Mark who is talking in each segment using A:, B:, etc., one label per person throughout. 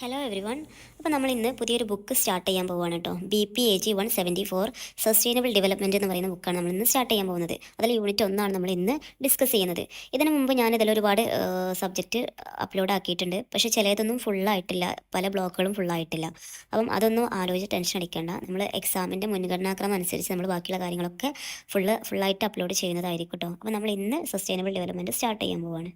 A: Hello every one. അപ്പോൾ നമ്മൾ ഇന്ന് പുതിയൊരു ബുക്ക് സ്റ്റാർട്ട് ചെയ്യാൻ പോവുകയാണ് കേട്ടോ. BPAG 174 സസ്റ്റൈനബിൾ ഡെവലപ്മെൻറ്റ് എന്ന് പറയുന്ന ബുക്കാണ് നമ്മൾ ഇന്ന് സ്റ്റാർട്ട് ചെയ്യാൻ പോകുന്നത്. അതിൽ യൂണിറ്റ് 1 നമ്മൾ ഇന്ന് ഡിസ്കസ് ചെയ്യുന്നത്. ഇതിനു മുമ്പ് ഞാൻ ഇതിൽ ഒരുപാട് സബ്ജക്റ്റ് അപ്ലോഡ് ആക്കിയിട്ടുണ്ട്. പക്ഷേ ചിലതൊന്നും ഫുള്ളായിട്ടില്ല, പല ബ്ലോക്കുകളും ഫുള്ളായിട്ടില്ല. അപ്പം അതൊന്നും ആലോചിച്ച് ടെൻഷൻ അടിക്കേണ്ട. നമ്മൾ എക്സാമിൻ്റെ മുൻഗണനാക്രമം അനുസരിച്ച് നമ്മൾ ബാക്കിയുള്ള കാര്യങ്ങളൊക്കെ ഫുള്ളായിട്ട് അപ്ലോഡ് ചെയ്യുന്നതായിരിക്കും കേട്ടോ. അപ്പോൾ നമ്മൾ ഇന്ന് സസ്റ്റൈനബിൾ ഡെവലപ്മെൻറ്റ് സ്റ്റാർട്ട് ചെയ്യാൻ പോവുകയാണ്.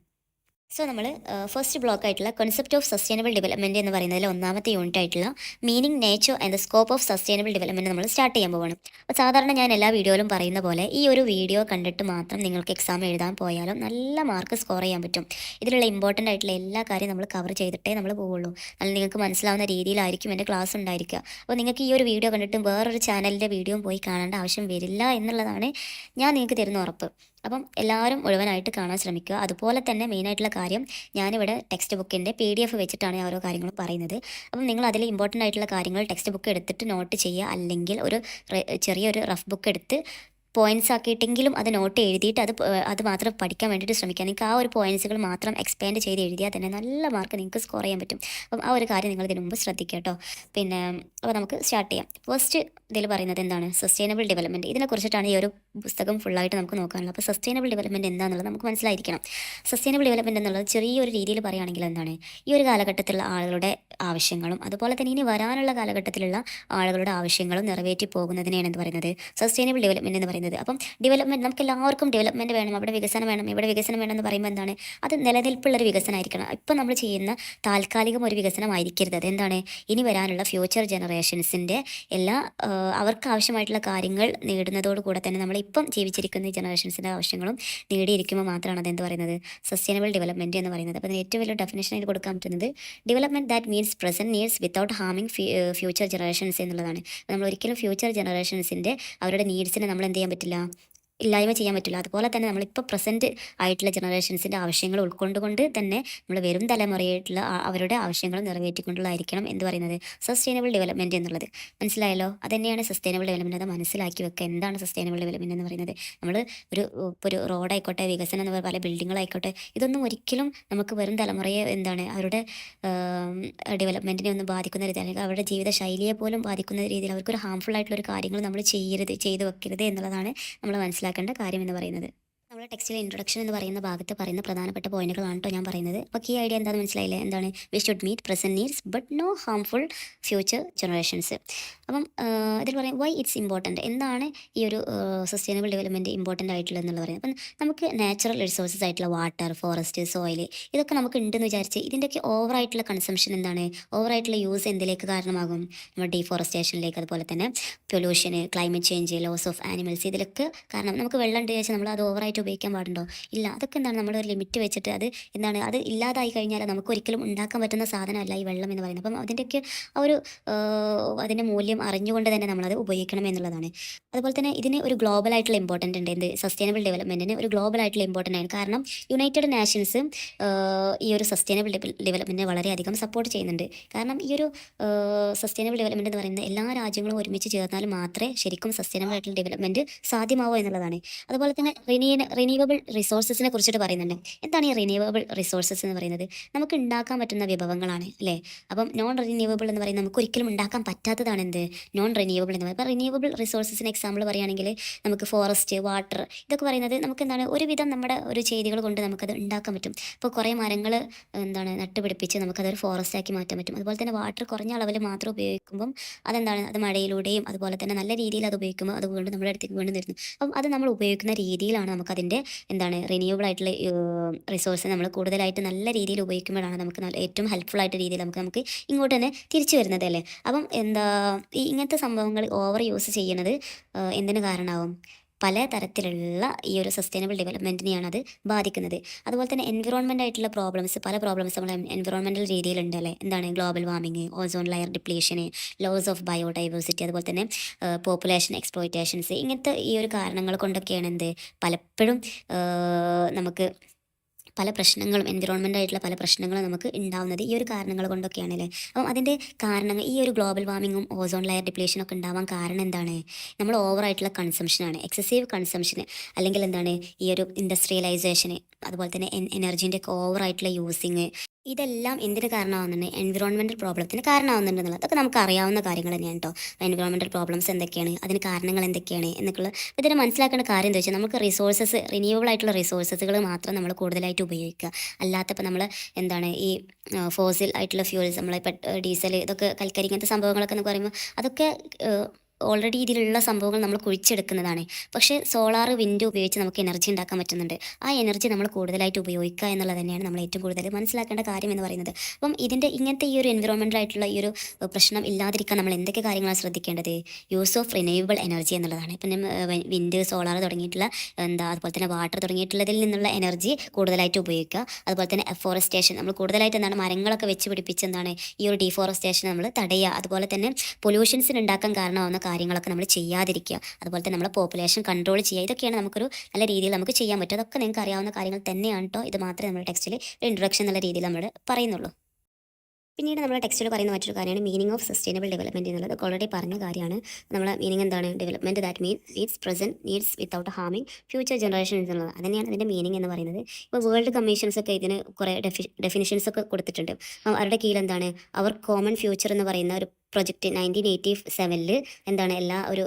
A: സോ നമ്മൾ ഫസ്റ്റ് ബ്ലോക്ക് ആയിട്ടുള്ള കൺസെപ്റ്റ് ഓഫ് സസ്റ്റൈനബിൾ ഡെവലപ്മെൻറ്റ് എന്ന് പറയുന്നതിൽ ഒന്നാമത്തെ യൂണിറ്റ് ആയിട്ടുള്ള meaning, nature and the scope of sustainable development നമ്മൾ സ്റ്റാർട്ട് ചെയ്യാൻ പോവാണ്. അപ്പോൾ സാധാരണ ഞാൻ എല്ലാ വീഡിയോയിലും പറയുന്ന പോലെ ഈ ഒരു വീഡിയോ കണ്ടിട്ട് മാത്രം നിങ്ങൾക്ക് എക്സാം എഴുതാൻ പോയാലും നല്ല മാർക്ക് സ്കോർ ചെയ്യാൻ പറ്റും. ഇതിലുള്ള ഇമ്പോർട്ടൻ്റ് ആയിട്ടുള്ള എല്ലാ കാര്യം നമ്മൾ കവർ ചെയ്തിട്ടേ നമ്മൾ പോവുള്ളൂ. നല്ല നിങ്ങൾക്ക് മനസ്സിലാവുന്ന രീതിയിലായിരിക്കും എൻ്റെ ക്ലാസ് ഉണ്ടായിരിക്കുക. അപ്പോൾ നിങ്ങൾക്ക് ഈ ഒരു വീഡിയോ കണ്ടിട്ട് വേറൊരു ചാനലിൻ്റെ വീഡിയോ പോയി കാണേണ്ട ആവശ്യം വരില്ല എന്നുള്ളതാണ് ഞാൻ നിങ്ങൾക്ക് തരുന്ന ഉറപ്പ്. അപ്പം എല്ലാവരും മുഴുവനായിട്ട് കാണാൻ ശ്രമിക്കുക. അതുപോലെ തന്നെ മെയിനായിട്ടുള്ള കാര്യം, ഞാനിവിടെ ടെക്സ്റ്റ് ബുക്കിൻ്റെ PDF വെച്ചിട്ടാണ് ഓരോ കാര്യങ്ങളും പറയുന്നത്. അപ്പം നിങ്ങൾ അതിൽ ഇമ്പോർട്ടൻ്റ് ആയിട്ടുള്ള കാര്യങ്ങൾ ടെക്സ്റ്റ് ബുക്ക് എടുത്തിട്ട് നോട്ട് ചെയ്യുക, അല്ലെങ്കിൽ ഒരു ചെറിയൊരു റഫ് ബുക്ക് എടുത്ത് പോയിൻറ്റ്സ് ആക്കിയിട്ടെങ്കിലും അത് നോട്ട് എഴുതിയിട്ട് അത് മാത്രം പഠിക്കാൻ വേണ്ടിയിട്ട് ശ്രമിക്കുക. നിങ്ങൾക്ക് ആ ഒരു പോയിൻറ്റ്സുകൾ മാത്രം എക്സ്പാൻഡ് ചെയ്ത് എഴുതിയാൽ തന്നെ നല്ല മാർക്ക് നിങ്ങൾക്ക് സ്കോർ ചെയ്യാൻ പറ്റും. അപ്പം ആ ഒരു കാര്യം നിങ്ങൾ ഇതിനു മുമ്പ് ശ്രദ്ധിക്കുക കേട്ടോ. പിന്നെ അപ്പോൾ നമുക്ക് സ്റ്റാർട്ട് ചെയ്യാം. ഫസ്റ്റ് ഇതിൽ പറയുന്നത് എന്താണ്? Sustainable development. ഇതിനെക്കുറിച്ചിട്ടാണ് ഈ ഒരു പുസ്തകം ഫുള്ളായിട്ട് നമുക്ക് നോക്കാനുള്ളത്. അപ്പോൾ സസ്റ്റൈനബിൾ ഡെവലപ്മെൻറ്റ് എന്താണെന്നുള്ളത് നമുക്ക് മനസ്സിലായിരിക്കണം. സസ്റ്റൈനബിൾ ഡെവലപ്മെൻറ്റ് എന്നുള്ളത് ചെറിയൊരു രീതിയിൽ പറയുകയാണെങ്കിൽ എന്താണ്, ഈ ഒരു കാലഘട്ടത്തിലുള്ള ആളുകളുടെ ആവശ്യങ്ങളും അതുപോലെ തന്നെ ഇനി വരാനുള്ള കാലഘട്ടത്തിലുള്ള ആളുകളുടെ ആവശ്യങ്ങളും നിറവേറ്റി പോകുന്നതിനെയാണ് എന്ത് പറയുന്നത്? സസ്റ്റൈനബിൾ ഡെവലപ്മെൻറ്റ് എന്ന് പറയുന്നത്. അപ്പം ഡെവലപ്മെൻറ്റ്, നമുക്ക് എല്ലാവർക്കും ഡെവലപ്മെൻറ്റ് വേണം, അവിടെ വികസനം വേണം, ഇവിടെ വികസനം വേണം എന്ന് പറയുമ്പോൾ എന്താണ്, അത് നിലനിൽപ്പുള്ളൊരു വികസനമായിരിക്കണം. ഇപ്പം നമ്മൾ ചെയ്യുന്ന താൽക്കാലികം ഒരു വികസനമായിരിക്കരുത്. അതെന്താണ്, ഇനി വരാനുള്ള ഫ്യൂച്ചർ ജനറേഷൻസിൻ്റെ എല്ലാ അവർക്ക് ആവശ്യമായിട്ടുള്ള കാര്യങ്ങൾ നേടുന്നതോടുകൂടെ തന്നെ നമ്മളിപ്പം ജീവിച്ചിരിക്കുന്ന ഈ ജനറേഷൻസിൻ്റെ ആവശ്യങ്ങളും നേടിയിരിക്കുമ്പോൾ മാത്രമാണ് അതെന്ത് പറയുന്നത്, സസ്റ്റൈനബിൾ ഡെവലപ്മെൻറ്റ് എന്ന് പറയുന്നത്. അപ്പോൾ അതിന് ഏറ്റവും വലിയ ഡെഫിനേഷനായിട്ട് കൊടുക്കാൻ പറ്റുന്നത് development that means present needs without ഹാമിങ് ഫ്യൂച്ചർ ജനറേഷൻസ് എന്നുള്ളതാണ്. നമ്മൾ ഒരിക്കലും ഫ്യൂച്ചർ ജനറേഷൻസിൻ്റെ അവരുടെ നീഡ്സിനെ നമ്മൾ എന്ത് ചെയ്യാൻ പറ്റില്ല, ഇല്ലായ്മ ചെയ്യാൻ പറ്റില്ല. അതുപോലെ തന്നെ നമ്മളിപ്പോൾ പ്രസൻറ്റ് ആയിട്ടുള്ള ജനറേഷൻസിൻ്റെ ആവശ്യങ്ങൾ ഉൾക്കൊണ്ടുകൊണ്ട് തന്നെ നമ്മൾ വരും തലമുറയായിട്ടുള്ള അവരുടെ ആവശ്യങ്ങൾ നിറവേറ്റിക്കൊണ്ടുള്ളതായിരിക്കണം എന്ത് പറയുന്നത്, സസ്റ്റൈനബിൾ ഡെവലപ്മെൻറ്റ് എന്നുള്ളത്. മനസ്സിലായല്ലോ? അത് തന്നെയാണ് സസ്റ്റൈനബിൾ ഡെവലപ്മെൻറ്റ്. അത് മനസ്സിലാക്കി വെക്കുക. എന്താണ് സസ്റ്റൈനബിൾ ഡെവലപ്മെൻറ്റ് എന്ന് പറയുന്നത്? നമ്മൾ ഇപ്പോൾ ഒരു റോഡായിക്കോട്ടെ, വികസനം എന്ന് പല ബിൽഡിങ്ങുകളായിക്കോട്ടെ, ഇതൊന്നും ഒരിക്കലും നമുക്ക് വരും തലമുറയെ എന്താണ് അവരുടെ ഡെവലപ്മെൻറ്റിനെ ഒന്നും ബാധിക്കുന്ന രീതി, അല്ലെങ്കിൽ അവരുടെ ജീവിത ശൈലിയെ പോലും ബാധിക്കുന്ന രീതിയിൽ അവർക്കൊരു ഹാംഫുൾ ആയിട്ടുള്ള ഒരു കാര്യങ്ങൾ നമ്മൾ ചെയ്തു വെക്കരുത് എന്നുള്ളതാണ് നമ്മൾ മനസ്സിലാക്കേണ്ട കാര്യം എന്ന് പറയുന്നത്. നമ്മുടെ ടെക്സ്റ്റിലെ ഇൻട്രൊഡക്ഷൻ എന്ന് പറയുന്ന ഭാഗത്ത് പറയുന്ന പ്രധാനപ്പെട്ട പോയിന്റുകളാണ് കേട്ടോ ഞാൻ പറയുന്നത്. അപ്പോൾ ഈ ഐഡിയ എന്താണെന്ന് മനസ്സിലായില്ലേ? എന്താണ്? We should meet present needs but no harmful future generations. അപ്പം ഇതിൽ പറയും വൈ ഇറ്റ്സ് ഇമ്പോർട്ടൻറ്റ്. എന്താണ് ഈ ഒരു സസ്റ്റൈനബിൾ ഡെവലപ്മെൻറ്റ് ഇമ്പോർട്ടൻ്റ് ആയിട്ടുള്ളത് എന്നുള്ള പറയുന്നത്. അപ്പം നമുക്ക് നാച്ചുറൽ റിസോഴ്സസ് ആയിട്ടുള്ള വാട്ടർ, ഫോറസ്റ്റ്, സോയിൽ, ഇതൊക്കെ നമുക്ക് ഉണ്ടെന്ന് വിചാരിച്ച് ഇതിൻ്റെയൊക്കെ ഓവറായിട്ടുള്ള കൺസംഷൻ എന്താണ്, ഓവറായിട്ടുള്ള യൂസ് എന്തിലേക്ക് കാരണമാകും? നമ്മുടെ ഡീഫോറസ്റ്റേഷനിലേക്ക്, അതുപോലെ തന്നെ പൊല്യൂഷന്, climate change, loss of animals, ഇതിലൊക്കെ കാരണം. നമുക്ക് വെള്ളം ഉണ്ട് വെച്ചാൽ നമ്മൾ അത് ഓവറായിട്ട് ഉപയോഗിക്കാൻ പാടുണ്ടോ? ഇല്ല. അതൊക്കെ എന്താണ്, നമ്മളൊരു ലിമിറ്റ് വെച്ചിട്ട് അത് എന്താണ്, അത് ഇല്ലാതായി കഴിഞ്ഞാൽ നമുക്ക് ഒരിക്കലും ഉണ്ടാക്കാൻ പറ്റുന്ന സാധനമല്ല ഈ വെള്ളം എന്ന് പറയുന്നത്. അപ്പം അതിൻ്റെയൊക്കെ ആ ഒരു അതിൻ്റെ മൂല്യം അറിഞ്ഞുകൊണ്ട് തന്നെ നമ്മളത് ഉപയോഗിക്കണം എന്നുള്ളതാണ്. അതുപോലെ തന്നെ ഇതിന് ഒരു ഗ്ലോബൽ ആയിട്ടുള്ള ഇമ്പോർട്ടൻ്റ് ഉണ്ട്. എന്ത്? സസ്റ്റൈനബിൾ ഡെവലപ്മെൻറ്റിന് ഒരു ഗ്ലോബൽ ആയിട്ടുള്ള ഇമ്പോർട്ടൻ്റ് ആണ്. കാരണം യുണൈറ്റഡ് നേഷൻസ് ഈ ഒരു സസ്റ്റൈനബിൾ ഡെവലപ്മെൻറ്റിനെ വളരെയധികം സപ്പോർട്ട് ചെയ്യുന്നുണ്ട്. കാരണം ഈ ഒരു സസ്റ്റൈനബിൾ ഡെവലപ്മെൻറ്റ് എന്ന് പറയുന്നത് എല്ലാ രാജ്യങ്ങളും ഒരുമിച്ച് ചേർന്നാൽ മാത്രമേ ശരിക്കും സസ്റ്റൈനബിൾ ആയിട്ടുള്ള ഡെവലപ്മെൻറ്റ് സാധ്യമാവൂ എന്നുള്ളതാണ്. അതുപോലെ തന്നെ റിന്യൂവബിൾ റിസോഴ്സസിനെ കുറിച്ചിട്ട് പറയുന്നുണ്ട്. എന്താണ് ഈ റിന്യൂവബിൾ റിസോഴ്സസ് എന്ന് പറയുന്നത്? നമുക്ക് ഉണ്ടാക്കാൻ പറ്റുന്ന വിഭവങ്ങളാണ് അല്ലേ. അപ്പം നോൺ റിന്യൂവബിൾ എന്ന് പറയുന്നത് നമുക്ക് ഒരിക്കലും ഉണ്ടാക്കാൻ പറ്റാത്തതാണ് എന്ത്, നോൺ റിന്യൂവബിൾ എന്ന് പറയുന്നത്. അപ്പോൾ റിന്യൂവബിൾ റിസോഴ്സസിന് എക്സാമ്പിൾ പറയുകയാണെങ്കിൽ നമുക്ക് ഫോറസ്റ്റ്, വാട്ടർ, ഇതൊക്കെ പറയുന്നത് നമുക്ക് എന്താണ് ഒരുവിധം നമ്മുടെ ഒരു ചെയ്തികൾ കൊണ്ട് നമുക്കത് ഉണ്ടാക്കാൻ പറ്റും. ഇപ്പോൾ കുറേ മരങ്ങൾ എന്താണ് നട്ടുപിടിപ്പിച്ച് നമുക്കതൊരു ഫോറസ്റ്റ് ആക്കി മാറ്റാൻ പറ്റും. അതുപോലെ തന്നെ വാട്ടർ കുറഞ്ഞ അളവിൽ മാത്രം ഉപയോഗിക്കുമ്പം അതെന്താണ്, അത് മഴയിലൂടെയും അതുപോലെ തന്നെ നല്ല രീതിയിൽ അത് ഉപയോഗിക്കുമ്പോൾ അതുകൊണ്ട് നമ്മുടെ അടുത്തേക്ക് വീണ്ടും വരുന്നു. അപ്പം അത് നമ്മൾ ഉപയോഗിക്കുന്ന രീതിയിലാണ് നമുക്കതിൻ്റെ എന്താണ് റിന്യൂവബിൾ ആയിട്ടുള്ള റിസോഴ്സ് നമ്മൾ കൂടുതലായിട്ട് നല്ല രീതിയിൽ ഉപയോഗിക്കുമ്പോഴാണ് നമുക്ക് ഏറ്റവും ഹെൽപ്ഫുൾ ആയിട്ട് രീതിയിൽ നമുക്ക് ഇങ്ങോട്ട് തന്നെ തിരിച്ചു വരുന്നത് അല്ലേ. അപ്പം എന്താ ഈ ഇങ്ങനത്തെ സംഭവങ്ങൾ ഓവർ യൂസ് ചെയ്യുന്നത് എന്തിന് കാരണമാവും? പല തരത്തിലുള്ള ഈ ഒരു സസ്റ്റൈനബിൾ ഡെവലപ്മെൻറ്റിനെയാണ് അത് ബാധിക്കുന്നത്. അതുപോലെ തന്നെ എൻവിറോൺമെൻ്റ് ആയിട്ടുള്ള പല പ്രോബ്ലംസ് നമ്മൾ എൻവിറോൺമെൻറ്റൽ രീതിയിലുണ്ട് അല്ലേ. എന്താണ്? ഗ്ലോബൽ വാർമിങ്, ഓസോൺ ലെയർ ഡിപ്ലീഷന്, ലോസ് ഓഫ് ബയോഡൈവേഴ്സിറ്റി, അതുപോലെ തന്നെ പോപ്പുലേഷൻ എക്സ്പ്ലോയിറ്റേഷൻസ്, ഇങ്ങനത്തെ ഈ ഒരു കാരണങ്ങൾ കൊണ്ടൊക്കെയാണ് എന്ത് പലപ്പോഴും നമുക്ക് പല പ്രശ്നങ്ങളും എൻവിറോൺമെൻ്റ് ആയിട്ടുള്ള പല പ്രശ്നങ്ങളും നമുക്ക് ഉണ്ടാവുന്നത് ഈ ഒരു കാരണങ്ങൾ കൊണ്ടൊക്കെയാണല്ലേ. അപ്പം അതിൻ്റെ കാരണങ്ങൾ ഈ ഒരു ഗ്ലോബൽ വാർമിങ്ങും ഓസോൺ ലെയർ ഡിപ്ലീഷനൊക്കെ ഉണ്ടാവാൻ കാരണം എന്താണ്? നമ്മൾ ഓവറായിട്ടുള്ള കൺസംഷനാണ്, എക്സസീവ് കൺസംഷന്, അല്ലെങ്കിൽ എന്താണ് ഈ ഒരു ഇൻഡസ്ട്രിയലൈസേഷന്, അതുപോലെ തന്നെ എനർജീൻ്റെ ഒക്കെ ഓവറായിട്ടുള്ള യൂസിങ്, ഇതെല്ലാം എന്തിന് കാരണമാവുന്നുണ്ട്? എൻവിറോൺമെന്റൽ പ്രോബ്ലത്തിന് കാരണമാവുന്നുണ്ടെന്നുള്ളത്. അതൊക്കെ നമുക്ക് അറിയാവുന്ന കാര്യങ്ങൾ തന്നെയാണ് ട്ടോ. എൻവിറോൺമെന്റൽ പ്രോബ്ലംസ് എന്തൊക്കെയാണ്? അതിന് കാരണങ്ങൾ എന്തൊക്കെയാണ്? എന്നൊക്കെയുള്ള ഇതിന് മനസ്സിലാക്കേണ്ട കാര്യം എന്താ വെച്ചാൽ നമുക്ക് റിന്യൂവബിൾ ആയിട്ടുള്ള റിസോഴ്സസുകൾ മാത്രം നമ്മൾ കൂടുതലായിട്ട് ഉപയോഗിക്കുക. അല്ലാത്തപ്പോൾ നമ്മൾ എന്താണ് ഈ ഫോസിൽ ആയിട്ടുള്ള ഫ്യൂൽസ് നമ്മളെ ഡീസൽ ഇതൊക്കെ കൽക്കരി ഇങ്ങനത്തെ സംഭവങ്ങളൊക്കെ എന്ന് പറയുമ്പോൾ അതൊക്കെ ഓൾറെഡി ഇതിലുള്ള സംഭവങ്ങൾ നമ്മൾ കുഴിച്ചെടുക്കുന്നതാണ്. പക്ഷേ സോളാർ, വിൻഡ് ഉപയോഗിച്ച് നമുക്ക് എനർജി ഉണ്ടാക്കാൻ പറ്റുന്നുണ്ട്. ആ എനർജി നമ്മൾ കൂടുതലായിട്ട് ഉപയോഗിക്കുക എന്നുള്ളത് തന്നെയാണ് നമ്മൾ ഏറ്റവും കൂടുതൽ മനസ്സിലാക്കേണ്ട കാര്യം എന്ന് പറയുന്നത്. അപ്പം ഇങ്ങനത്തെ ഈ ഒരു എൻവിറോൺമെൻ്റൽ ആയിട്ടുള്ള ഈ ഒരു പ്രശ്നം ഇല്ലാതിരിക്കാൻ നമ്മൾ എന്തൊക്കെ കാര്യങ്ങളാണ് ശ്രദ്ധിക്കേണ്ടത്? യൂസ് ഓഫ് റിന്യൂവബിൾ എനർജി എന്നുള്ളതാണ്. ഇപ്പം വിൻഡ്, സോളാർ തുടങ്ങിയിട്ടുള്ള അതുപോലെ തന്നെ വാട്ടർ തുടങ്ങിയിട്ടുള്ളതിൽ നിന്നുള്ള എനർജി കൂടുതലായിട്ട് ഉപയോഗിക്കുക. അതുപോലെ തന്നെ എഫോറസ്റ്റേഷൻ നമ്മൾ കൂടുതലായിട്ട് മരങ്ങളൊക്കെ വെച്ച് പിടിപ്പിച്ച് ഈ ഒരു ഡീഫോറസ്റ്റേഷൻ നമ്മൾ തടയുക. അതുപോലെ തന്നെ പൊല്യൂഷൻസിന് ഉണ്ടാക്കാൻ കാരണമാവുന്ന കാര്യങ്ങളൊക്കെ നമ്മൾ ചെയ്യാതിരിക്കുക. അതുപോലെ തന്നെ നമ്മളെ പോപ്പുലേഷൻ കൺട്രോൾ ചെയ്യുക. ഇതൊക്കെയാണ് നമുക്കൊരു നല്ല രീതിയിൽ നമുക്ക് ചെയ്യാൻ പറ്റും. അതൊക്കെ നിങ്ങൾക്ക് അറിയാവുന്ന കാര്യങ്ങൾ തന്നെയാണ് ട്ടോ. ഇത് മാത്രമേ നമ്മുടെ ടെക്സ്റ്റിൽ ഒരു ഇൻട്രൊഡക്ഷൻ എന്നുള്ള രീതിയിൽ നമ്മൾ പറയുന്നുള്ളൂ. പിന്നീട് നമ്മുടെ ടെക്സ്റ്റിൽ പറയുന്ന മറ്റൊരു കാര്യമാണ് മീനിങ് ഓഫ് സസ്റ്റൈനബിൾ ഡെവലപ്മെൻറ്റ് എന്നുള്ളത്. ഓൾറെഡി പറഞ്ഞ കാര്യമാണ്. നമ്മളെ മീനിങ് എന്താണ്? Development that needs present needs without ഹാമിങ് ഫ്യൂച്ചർ ജനറേഷൻസ് എന്നുള്ളത്. അതന്നെയാണ് അതിൻ്റെ മീനിങ് എന്ന് പറയുന്നത്. ഇപ്പോൾ വേൾഡ് കമ്മീഷൻസ് ഒക്കെ ഇതിന് കുറേ ഡെഫിനിഷൻസ് ഒക്കെ കൊടുത്തിട്ടുണ്ട്. അപ്പം അവരുടെ കീഴിൽ അവർ കോമൺ ഫ്യൂച്ചർ എന്ന് പറയുന്ന ഒരു പ്രൊജക്റ്റ് 1987 എല്ലാ ഒരു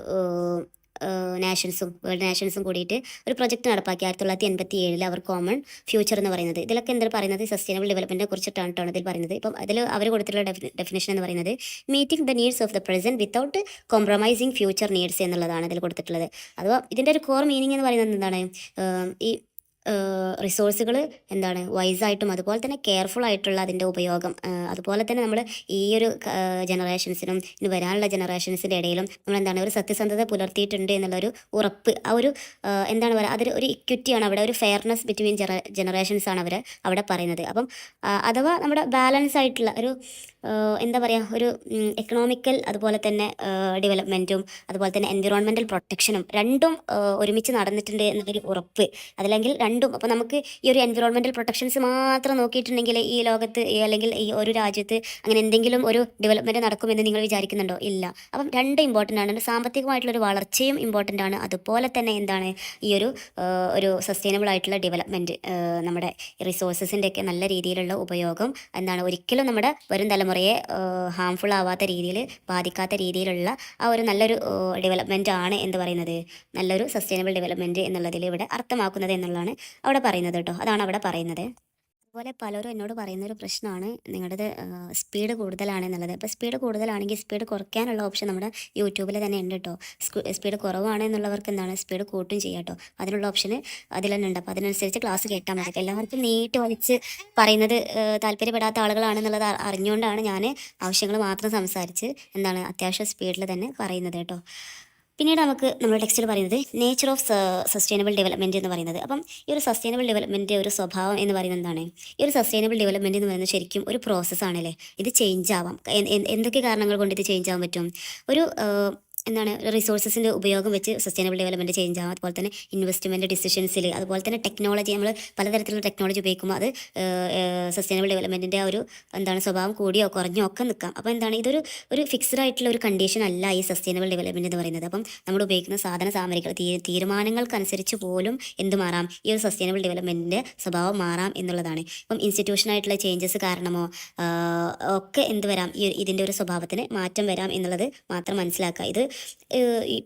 A: വേൾഡ് നാഷൻസും കൂടിയിട്ട് ഒരു പ്രൊജക്റ്റ് നടപ്പാക്കി 1987 അവർ കോമൺ ഫ്യൂച്ചർ എന്ന് പറയുന്നത്. ഇതിലൊക്കെ പറയുന്നത് സസ്റ്റൈനബിൾ ഡെവലപ്മെൻറ്റിനെ കുറിച്ചിട്ടാണ് ഇതിൽ പറയുന്നത്. ഇപ്പം അതിൽ അവർ കൊടുത്തിട്ടുള്ള ഡെഫിനേഷൻ എന്ന് പറയുന്നത് meeting the needs of the present without compromising future needs എന്നുള്ളതാണ് ഇതിൽ കൊടുത്തിട്ടുള്ളത്. അഥവാ ഇതിൻ്റെ ഒരു കോർ മീനിങ് എന്ന് പറയുന്നത് എന്താണ്? ഈ റിസോഴ്സുകൾ വൈസായിട്ടും അതുപോലെ തന്നെ കെയർഫുൾ ആയിട്ടുള്ള അതിൻ്റെ ഉപയോഗം, അതുപോലെ തന്നെ നമ്മൾ ഈ ഒരു ജനറേഷൻസിനും ഇനി വരാനുള്ള ജനറേഷൻസിൻ്റെ ഇടയിലും നമ്മൾ ഒരു സത്യസന്ധത പുലർത്തിയിട്ടുണ്ട് എന്നുള്ളൊരു ഉറപ്പ്, ആ ഒരു പറയുക, അതൊരു ഇക്വിറ്റിയാണ് അവിടെ, ഒരു ഫെയർനെസ് ബിറ്റ്വീൻ ജനറേഷൻസ് ആണ് അവർ അവിടെ പറയുന്നത്. അപ്പം അഥവാ നമ്മുടെ ബാലൻസ് ആയിട്ടുള്ള ഒരു പറയുക, ഒരു എക്കണോമിക്കൽ അതുപോലെ തന്നെ ഡെവലപ്മെൻറ്റും അതുപോലെ തന്നെ എൻവിറോൺമെൻറ്റൽ പ്രൊട്ടക്ഷനും രണ്ടും ഒരുമിച്ച് നടന്നിട്ടുണ്ട് എന്നൊരു ഉറപ്പ്. അതല്ലെങ്കിൽ രണ്ടും. അപ്പോൾ നമുക്ക് ഈ ഒരു എൻവിറോൺമെൻറ്റൽ പ്രൊട്ടക്ഷൻസ് മാത്രം നോക്കിയിട്ടുണ്ടെങ്കിൽ ഈ ലോകത്ത് അല്ലെങ്കിൽ ഈ ഒരു രാജ്യത്ത് അങ്ങനെ എന്തെങ്കിലും ഒരു ഡെവലപ്മെൻറ്റ് നടക്കുമെന്ന് നിങ്ങൾ വിചാരിക്കുന്നുണ്ടോ? ഇല്ല. അപ്പം രണ്ട് ഇമ്പോർട്ടൻ്റ് ആണ്. സാമ്പത്തികമായിട്ടുള്ളൊരു വളർച്ചയും ഇമ്പോർട്ടൻ്റ് ആണ്. അതുപോലെ തന്നെ ഈ ഒരു സസ്റ്റൈനബിൾ ആയിട്ടുള്ള ഡെവലപ്മെൻറ്റ്, നമ്മുടെ റിസോഴ്സസിൻ്റെയൊക്കെ നല്ല രീതിയിലുള്ള ഉപയോഗം ഒരിക്കലും നമ്മുടെ വരും തലമുറയെ ഹാംഫുൾ ആവാത്ത രീതിയിൽ, ബാധിക്കാത്ത രീതിയിലുള്ള ആ ഒരു നല്ലൊരു ഡെവലപ്മെൻറ്റ് ആണ് പറയുന്നത്, നല്ലൊരു സസ്റ്റൈനബിൾ ഡെവലപ്മെൻറ്റ് എന്നുള്ളതിൽ ഇവിടെ അർത്ഥമാക്കുന്നത് എന്നുള്ളതാണ് അവിടെ പറയുന്നത് കേട്ടോ. അതാണ് അവിടെ പറയുന്നത്. അതുപോലെ പലരും എന്നോട് പറയുന്നൊരു പ്രശ്നമാണ് നിങ്ങളുടേത് സ്പീഡ് കൂടുതലാണെന്നുള്ളത്. അപ്പോൾ സ്പീഡ് കൂടുതലാണെങ്കിൽ സ്പീഡ് കുറയ്ക്കാനുള്ള ഓപ്ഷൻ നമ്മുടെ യൂട്യൂബിൽ തന്നെ ഉണ്ട് കേട്ടോ. സ്പീഡ് കുറവാണെന്നുള്ളവർക്ക് സ്പീഡ് കൂട്ടും ചെയ്യാം കേട്ടോ. അതിനുള്ള ഓപ്ഷന് അതിൽ തന്നെ ഉണ്ട്. അപ്പോൾ അതിനനുസരിച്ച് ക്ലാസ് കേട്ടാൽ മതി. എല്ലാവർക്കും നീട്ടി വലിച്ച് പറയുന്നത് താല്പര്യപ്പെടാത്ത ആളുകളാണെന്നുള്ളത് അറിഞ്ഞുകൊണ്ടാണ് ഞാൻ ആവശ്യങ്ങൾ മാത്രം സംസാരിച്ച് അത്യാവശ്യം സ്പീഡിൽ തന്നെ പറയുന്നത് കേട്ടോ. പിന്നീട് നമ്മുടെ ടെക്സ്റ്റിൽ പറയുന്നത് നേച്ചർ ഓഫ് സസ്റ്റൈനബിൾ ഡെവലപ്മെൻറ്റ് എന്ന് പറയുന്നത്. അപ്പം ഈ ഒരു സസ്റ്റൈനബിൾ ഡെവലപ്മെൻറ്റ് ഒരു സ്വഭാവം എന്ന് പറയുന്നത് എന്താണ്? ഈ ഒരു സസ്റ്റൈനബിൾ ഡെവലപ്മെൻറ്റ് എന്ന് പറയുന്നത് ശരിക്കും ഒരു പ്രോസസ്സാണല്ലേ. ഇത് ചേഞ്ച് ആവാം. എന്തൊക്കെ കാരണങ്ങൾ കൊണ്ട് ഇത് ചേഞ്ച് ആവാൻ പറ്റും? ഒരു റിസോഴ്സസിൻ്റെ ഉപയോഗം വെച്ച് സസ്റ്റൈനബിൾ ഡെവലപ്മെൻറ്റ് ചേഞ്ച് ആവും. അതുപോലെ തന്നെ ഇൻവെസ്റ്റ്മെൻറ്റ് ഡിസിഷൻസിൽ, അതുപോലെ തന്നെ ടെക്നോളജി, നമ്മൾ പലതരത്തിലുള്ള ടെക്നോളജി ഉപയോഗിക്കുമ്പോൾ അത് സസ്റ്റൈനബിൾ ഡെവലപ്മെൻറ്റിൻ്റെ ഒരു സ്വഭാവം കൂടിയോ കുറഞ്ഞോ ഒക്കെ നിൽക്കാം. അപ്പോൾ ഇതൊരു ഫിക്സ്ഡ് ആയിട്ടുള്ള ഒരു കണ്ടീഷൻ അല്ല ഈ സസ്റ്റൈനബിൾ ഡെവലപ്മെൻറ്റ് എന്ന് പറയുന്നത്. അപ്പം നമ്മൾ ഉപയോഗിക്കുന്ന സാധന സാമഗ്രികൾ, തീരുമാനങ്ങൾക്കനുസരിച്ച് പോലും മാറാം, ഈ ഒരു സസ്റ്റൈനബിൾ ഡെവലപ്മെൻറ്റിൻ്റെ സ്വഭാവം മാറാം എന്നുള്ളതാണ്. ഇപ്പം ഇൻസ്റ്റിറ്റ്യൂഷനായിട്ടുള്ള ചേഞ്ചസ് കാരണമോ ഒക്കെ വരാം, ഇതിൻ്റെ ഒരു സ്വഭാവത്തിന് മാറ്റം വരാം എന്നുള്ളത് മാത്രം മനസ്സിലാക്കുക. ഇത്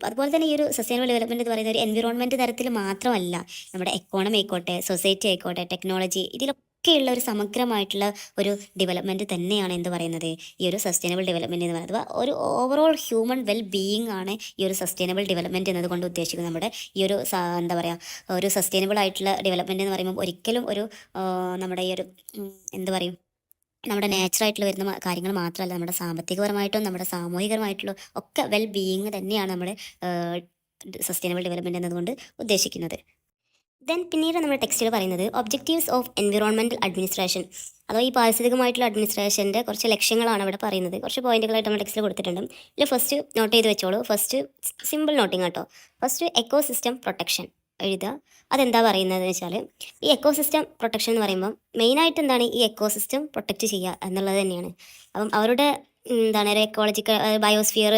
A: അതുപോലെ തന്നെ ഈ ഒരു സസ്റ്റൈനബിൾ ഡെവലപ്മെൻറ്റ് എന്ന് പറയുന്നത് ഒരു എൻവിറോൺമെൻറ്റ് തരത്തിൽ മാത്രമല്ല, നമ്മുടെ എക്കോണമി ആയിക്കോട്ടെ, സൊസൈറ്റി ആയിക്കോട്ടെ, ടെക്നോളജി, ഇതിലൊക്കെയുള്ള ഒരു സമഗ്രമായിട്ടുള്ള ഒരു ഡെവലപ്മെൻറ്റ് തന്നെയാണ് പറയുന്നത് ഈ ഒരു സസ്റ്റൈനബിൾ ഡെവലപ്മെൻറ്റ് എന്ന് പറയുന്നത്. ഒരു ഓവറോൾ ഹ്യൂമൻ വെൽ ബീയിങ് ആണ് ഈ ഒരു സസ്റ്റൈനബിൾ ഡെവലപ്മെൻറ്റ് എന്നതുകൊണ്ട് ഉദ്ദേശിക്കുന്നത്. നമ്മുടെ ഈ ഒരു ഒരു സസ്റ്റൈനബിൾ ആയിട്ടുള്ള ഡെവലപ്മെൻറ്റ് എന്ന് പറയുമ്പോൾ ഒരിക്കലും ഒരു നമ്മുടെ ഈ ഒരു നമ്മുടെ നേച്ചറായിട്ടുള്ള വരുന്ന കാര്യങ്ങൾ മാത്രമല്ല, നമ്മുടെ സാമ്പത്തികപരമായിട്ടും നമ്മുടെ സാമൂഹികപരമായിട്ടുള്ള ഒക്കെ വെൽ ബീയിങ് തന്നെയാണ് നമ്മുടെ സസ്റ്റൈനബിൾ ഡെവലപ്മെൻറ്റ് എന്നതുകൊണ്ട് ഉദ്ദേശിക്കുന്നത്. പിന്നീട് നമ്മുടെ ടെക്സ്റ്റിൽ പറയുന്നത് ഒബ്ജക്റ്റീവ്സ് ഓഫ് എൻവിറോൺമെൻറ്റൽ അഡ്മിനിസ്ട്രേഷൻ, അഥവാ ഈ പാരിസ്ഥിതികമായിട്ടുള്ള അഡ്മിനിസ്ട്രേഷൻ്റെ കുറച്ച് ലക്ഷ്യങ്ങളാണ് അവിടെ പറയുന്നത്. കുറച്ച് പോയിന്റുകളായിട്ട് നമ്മുടെ ടെക്സ്റ്റിൽ കൊടുത്തിട്ടുണ്ട്. ഇതിൽ ഫസ്റ്റ് നോട്ട് ചെയ്ത് വെച്ചോളൂ. ഫസ്റ്റ് സിമ്പിൾ നോട്ടിങ് കേട്ടോ. ഫസ്റ്റ് എക്കോസിസ്റ്റം പ്രൊട്ടക്ഷൻ എഴുതുക. അതെന്താ പറയുന്നത് വെച്ചാൽ, ഈ എക്കോസിസ്റ്റം പ്രൊട്ടക്ഷൻ എന്ന് പറയുമ്പം മെയിനായിട്ട് ഈ എക്കോസിസ്റ്റം പ്രൊട്ടക്റ്റ് ചെയ്യുക എന്നുള്ളത് തന്നെയാണ്. അപ്പം അവരുടെ എന്താണ് ഒരു എക്കോളജിക്കൽ ബയോസ്ഫിയർ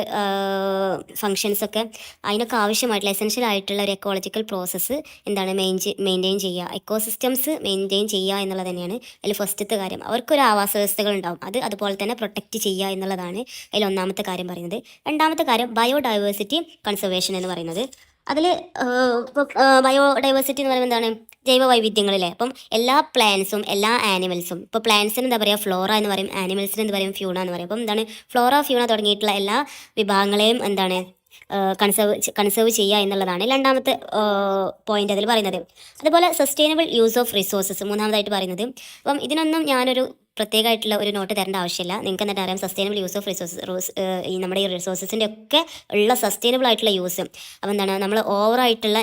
A: ഫങ്ഷൻസൊക്കെ അതിനൊക്കെ ആവശ്യമായിട്ടുള്ള എസെൻഷ്യൽ ആയിട്ടുള്ള ഒരു എക്കോളജിക്കൽ പ്രോസസ്സ് എന്താണ് മെയിൻറ്റെയിൻ ചെയ്യുക, എക്കോസിസ്റ്റംസ് മെയിൻറ്റെയിൻ ചെയ്യുക എന്നുള്ളത് തന്നെയാണ് അതിൽ ഫസ്റ്റത്തെ കാര്യം. അവർക്കൊരു ആവാസ വ്യവസ്ഥകൾ ഉണ്ടാവും, അതുപോലെ തന്നെ പ്രൊട്ടക്റ്റ് ചെയ്യുക എന്നുള്ളതാണ് അതിൽ ഒന്നാമത്തെ കാര്യം പറയുന്നത്. രണ്ടാമത്തെ കാര്യം ബയോഡൈവേഴ്സിറ്റി കൺസർവേഷൻ എന്ന് പറയുന്നത്. അതിൽ ഇപ്പോൾ ബയോഡൈവേഴ്സിറ്റി എന്ന് പറയുന്നത് എന്താണ്, ജൈവ വൈവിധ്യങ്ങളിലെ അപ്പം എല്ലാ പ്ലാന്റ്സും എല്ലാ ആനിമൽസും, ഇപ്പോൾ പ്ലാന്റ്സിന് എന്താ പറയുക ഫ്ലോറ എന്ന് പറയും, ആനിമൽസിന് എന്താ പറയും ഫ്യൂണ എന്ന് പറയും. അപ്പം എന്താണ് ഫ്ലോറ ഫ്യൂണ തുടങ്ങിയിട്ടുള്ള എല്ലാ വിഭാഗങ്ങളെയും എന്താണ് കൺസേർവ് ചെയ്യുക എന്നുള്ളതാണ് രണ്ടാമത്തെ പോയിന്റ് അതിൽ പറയുന്നത്. അതുപോലെ സസ്റ്റൈനബിൾ യൂസ് ഓഫ് റിസോഴ്സസ് മൂന്നാമതായിട്ട് പറയുന്നത്. അപ്പം ഇതിനൊന്നും ഞാനൊരു പ്രത്യേകമായിട്ടുള്ള ഒരു നോട്ട് തരേണ്ട ആവശ്യമില്ല, നിങ്ങൾക്ക് എന്നിട്ട് അറിയാം സസ്റ്റൈനബിൾ യൂസ് ഓഫ് റിസോഴ്സസ്. ഈ നമ്മുടെ ഈ റിസോഴ്സസിൻ്റെ ഒക്കെ ഉള്ള സസ്റ്റൈനബിൾ ആയിട്ടുള്ള യൂസ്. അപ്പോൾ എന്താണ് നമ്മൾ ഓവറായിട്ടുള്ള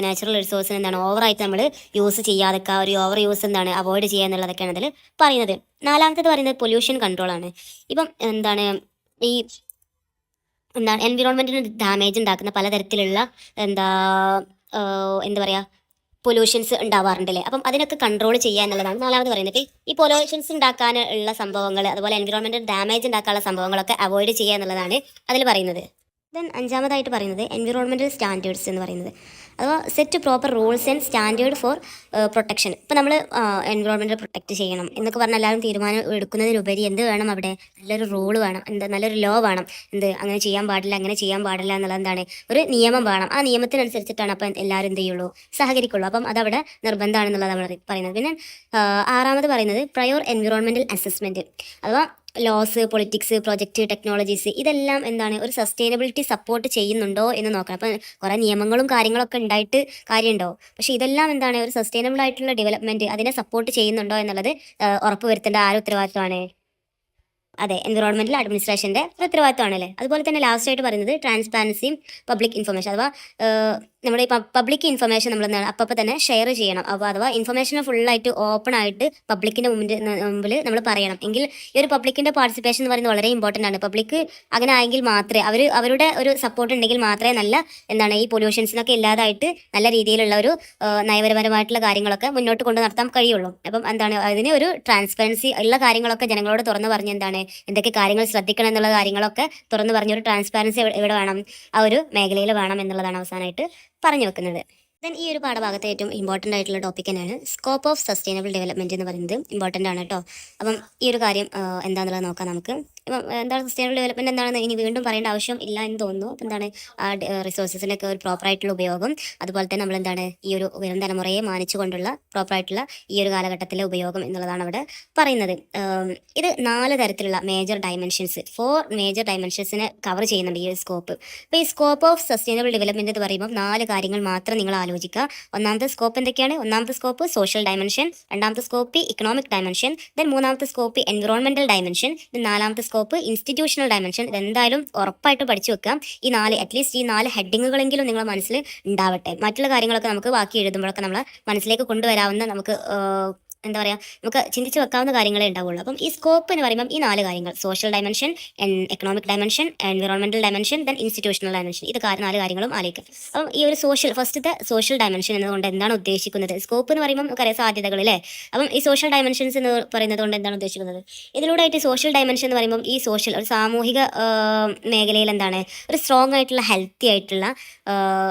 A: നാച്ചുറൽ റിസോഴ്സിന് എന്താണ് ഓവറായിട്ട് നമ്മൾ യൂസ് ചെയ്യാതൊക്കെ ഒരു ഓവർ യൂസ് എന്താണ് അവോയ്ഡ് ചെയ്യുക എന്നുള്ളതൊക്കെയാണ് അതിൽ പറയുന്നത്. നാലാമത്തേത് പറയുന്നത് പൊല്യൂഷൻ കൺട്രോളാണ്. ഇപ്പം എന്താണ് ഈ എൻവിറോൺമെൻറ്റിന് ഡാമേജ് ഉണ്ടാക്കുന്ന പലതരത്തിലുള്ള എന്താ എന്താ പറയുക പൊല്യൂഷൻസ് ഉണ്ടാവാറുണ്ടല്ലേ. അപ്പം അതിനൊക്കെ കൺട്രോൾ ചെയ്യുക എന്നുള്ളതാണ് നാലാമത് പറയുന്നത്. ഈ പൊല്യൂഷൻസ് ഉണ്ടാക്കാനുള്ള സംഭവങ്ങൾ, അതുപോലെ എൻവിറോൺമെൻറ്റൽ ഡാമേജ് ഉണ്ടാക്കാനുള്ള സംഭവങ്ങളൊക്കെ അവോയ്ഡ് ചെയ്യുക എന്നുള്ളതാണ് അതിൽ പറയുന്നത്. ദെൻ അഞ്ചാമതായിട്ട് പറയുന്നത് എൻവിറോൺമെൻറ്റൽ സ്റ്റാൻഡേർഡ്സ് എന്ന് പറയുന്നത്, അഥവാ set proper rules and standard for protection. ഇപ്പോൾ നമ്മൾ എൻവിറോൺമെൻറ്റ് പ്രൊട്ടക്റ്റ് ചെയ്യണം എന്നൊക്കെ പറഞ്ഞാൽ എല്ലാവരും തീരുമാനം എടുക്കുന്നതിനുപരി എന്ത് വേണം, അവിടെ നല്ലൊരു റൂൾ വേണം, നല്ലൊരു ലോ വേണം. അങ്ങനെ ചെയ്യാൻ പാടില്ല, അങ്ങനെ ചെയ്യാൻ പാടില്ല എന്നുള്ളത് എന്താണ് ഒരു നിയമം വേണം. ആ നിയമത്തിനനുസരിച്ചിട്ടാണ് അപ്പം എല്ലാവരും എന്ത് ചെയ്യുള്ളൂ, സഹകരിക്കുള്ളൂ. അപ്പം അതവിടെ നിർബന്ധമാണെന്നുള്ളതാണ് പറയുന്നത്. പിന്നെ ആറാമത് പറയുന്നത് പ്രയോർ എൻവിറോൺമെൻറ്റൽ അസസ്മെൻറ്റ്, അഥവാ ലോസ്, പൊളിറ്റിക്സ്, പ്രൊജക്റ്റ്, ടെക്നോളജീസ് ഇതെല്ലാം എന്താണ് ഒരു സസ്റ്റൈനബിലിറ്റി സപ്പോർട്ട് ചെയ്യുന്നുണ്ടോ എന്ന് നോക്കണം. അപ്പം കുറേ നിയമങ്ങളും കാര്യങ്ങളൊക്കെ ഉണ്ടായിട്ട് കാര്യമുണ്ടോ, പക്ഷേ ഇതെല്ലാം എന്താണ് ഒരു സസ്റ്റൈനബിൾ ആയിട്ടുള്ള ഡെവലപ്മെൻറ്റ് അതിനെ സപ്പോർട്ട് ചെയ്യുന്നുണ്ടോ എന്നുള്ളത് ഉറപ്പ് വരുത്തേണ്ട ആരുടെ ഉത്തരവാദിത്തമാണ്? അതെ, എൻവിറോൺമെൻറ്റൽ അഡ്മിനിസ്ട്രേഷൻ്റെ ഉത്തരവാദിത്തമാണല്ലേ. അതുപോലെ തന്നെ ലാസ്റ്റ് ആയിട്ട് പറയുന്നത് ട്രാൻസ്പാരൻസിയും പബ്ലിക് ഇൻഫർമേഷൻ, അഥവാ നമ്മുടെ ഈ പബ്ലിക് ഇൻഫർമേഷൻ നമ്മൾ അപ്പം തന്നെ ഷെയർ ചെയ്യണം. അപ്പോൾ അഥവാ ഇൻഫർമേഷൻ ഫുള്ളായിട്ട് ഓപ്പൺ ആയിട്ട് പബ്ലിക്കിൻ്റെ മുമ്പിൽ നമ്മൾ പറയണം. എങ്കിൽ ഈ ഒരു പബ്ലിക്കിൻ്റെ പാർട്ടിസിപ്പേഷൻ എന്ന് പറയുന്നത് വളരെ ഇമ്പോർട്ടൻ്റ് ആണ്. പബ്ലിക്ക് അങ്ങനെ ആയെങ്കിൽ മാത്രമേ അവരുടെ ഒരു സപ്പോർട്ട് ഉണ്ടെങ്കിൽ മാത്രമേ എന്താണ് ഈ പൊല്യൂഷൻസിനൊക്കെ ഇല്ലാതായിട്ട് നല്ല രീതിയിലുള്ള ഒരു നയപരമായിട്ടുള്ള കാര്യങ്ങളൊക്കെ മുന്നോട്ട് കൊണ്ട് നടത്താൻ കഴിയുള്ളൂ. അപ്പം എന്താണ് അതിന് ഒരു ട്രാൻസ്പെറൻസി ഉള്ള കാര്യങ്ങളൊക്കെ ജനങ്ങളോട് തുറന്ന് പറഞ്ഞ് എന്തൊക്കെ കാര്യങ്ങൾ ശ്രദ്ധിക്കണം എന്നുള്ള കാര്യങ്ങളൊക്കെ തുറന്ന് പറഞ്ഞൊരു ട്രാൻസ്പാരൻസി എവിടെ വേണം, ആ ഒരു മേഖലയിൽ വേണം എന്നുള്ളതാണ് അവസാനമായിട്ട് പറഞ്ഞു വെക്കുന്നത്. ദെൻ ഈ ഒരു പാഠഭാഗത്തെ ഏറ്റവും ഇമ്പോർട്ടൻ്റ് ആയിട്ടുള്ള ടോപ്പിക് തന്നെയാണ് സ്കോപ്പ് ഓഫ് സസ്റ്റൈനബിൾ ഡെവലപ്മെൻറ്റ് എന്ന് പറയുന്നത്. ഇമ്പോർട്ടൻ്റ് ആണ് കേട്ടോ. അപ്പം ഈ ഒരു കാര്യം എന്താണെന്നുള്ളത് നോക്കാം നമുക്ക്. ഇപ്പം എന്താണ് സസ്റ്റൈനബിൾ ഡെവലപ്മെൻറ്റ് എന്താണെന്ന് ഇനി വീണ്ടും പറയേണ്ട ആവശ്യം ഇല്ല എന്ന് തോന്നുന്നു. അപ്പം എന്താണ് ആ റിസോഴ്സസിൻ്റെയൊക്കെ ഒരു പ്രോപ്പറായിട്ടുള്ള ഉപയോഗം, അതുപോലെ തന്നെ നമ്മളെന്താണ് ഈ ഒരു വരും തലമുറയെ മാനിച്ചുകൊണ്ടുള്ള പ്രോപ്പറായിട്ടുള്ള ഈ ഒരു കാലഘട്ടത്തിലെ ഉപയോഗം എന്നുള്ളതാണ് അവിടെ പറയുന്നത്. ഇത് 4 തരത്തിലുള്ള മേജർ ഡയമെൻഷൻസ്, 4 മേജർ ഡയമെൻഷൻസിനെ കവർ ചെയ്യുന്നുണ്ട് ഈ ഒരു സ്കോപ്പ്. അപ്പോൾ ഈ സ്കോപ്പ് ഓഫ് സസ്റ്റൈനബിൾ ഡെവലപ്മെൻറ്റ് എന്ന് പറയുമ്പോൾ 4 കാര്യങ്ങൾ മാത്രം നിങ്ങൾ ആലോചിക്കുക. ഒന്നാമത്തെ സ്കോപ്പ് എന്തൊക്കെയാണ്? ഒന്നാമത്തെ സ്കോപ്പ് സോഷ്യൽ ഡയമെൻഷൻ, രണ്ടാമത്തെ സ്കോപ്പ് ഇക്കണോമിക് ഡയമെൻഷൻ, ദെൻ മൂന്നാമത്തെ സ്കോപ്പ് എൻവിറോൺമെൻറ്റൽ ഡയമെൻഷൻ, ദെൻ നാലാമത്തെ സ്കോപ്പ് ഇൻസ്റ്റിറ്റ്യൂഷണൽ ഡയമെൻഷൻ. ഇതെന്തായാലും ഉറപ്പായിട്ട് പഠിച്ചു വെക്കാം. അറ്റ്ലീസ്റ്റ് ഈ 4 ഹെഡിങ്ങുകളെങ്കിലും നിങ്ങളുടെ മനസ്സിൽ ഉണ്ടാവട്ടെ. മറ്റുള്ള കാര്യങ്ങളൊക്കെ നമുക്ക് ബാക്കി എഴുതുമ്പോഴൊക്കെ നമ്മളെ മനസ്സിലേക്ക് കൊണ്ടുവരാവുന്ന നമുക്ക് എന്താ പറയുക നമുക്ക് ചിന്തിച്ച് വെക്കാവുന്ന കാര്യങ്ങളേ ഉണ്ടാവുള്ളൂ. അപ്പം ഈ സ്കോപ്പ് എന്ന് പറയുമ്പം ഈ 4 കാര്യങ്ങൾ social dimension, economic dimension, environmental dimension, then institutional dimension, ഇത് 4 കാര്യങ്ങളും ആലോചിക്കും. അപ്പം ഈ ഒരു ഫസ്റ്റത്തെ സോഷ്യൽ ഡയമെൻഷൻ എന്നതുകൊണ്ട് എന്താണ് ഉദ്ദേശിക്കുന്നത്? സ്കോപ്പ് എന്ന് പറയുമ്പോൾ നമുക്കറിയാം സാധ്യതകൾ അല്ലേ. അപ്പം ഈ സോഷ്യൽ ഡയമെൻഷൻസ് എന്ന് പറയുന്നത് കൊണ്ട് എന്താണ് ഉദ്ദേശിക്കുന്നത്? ഇതിലൂടെ ആയിട്ട് സോഷ്യൽ ഡയമെൻഷൻ എന്ന് പറയുമ്പോൾ ഈ സോഷ്യൽ ഒരു സാമൂഹിക മേഖലയിൽ എന്താണ് ഒരു സ്ട്രോങ് ആയിട്ടുള്ള ഹെൽത്തി ആയിട്ടുള്ള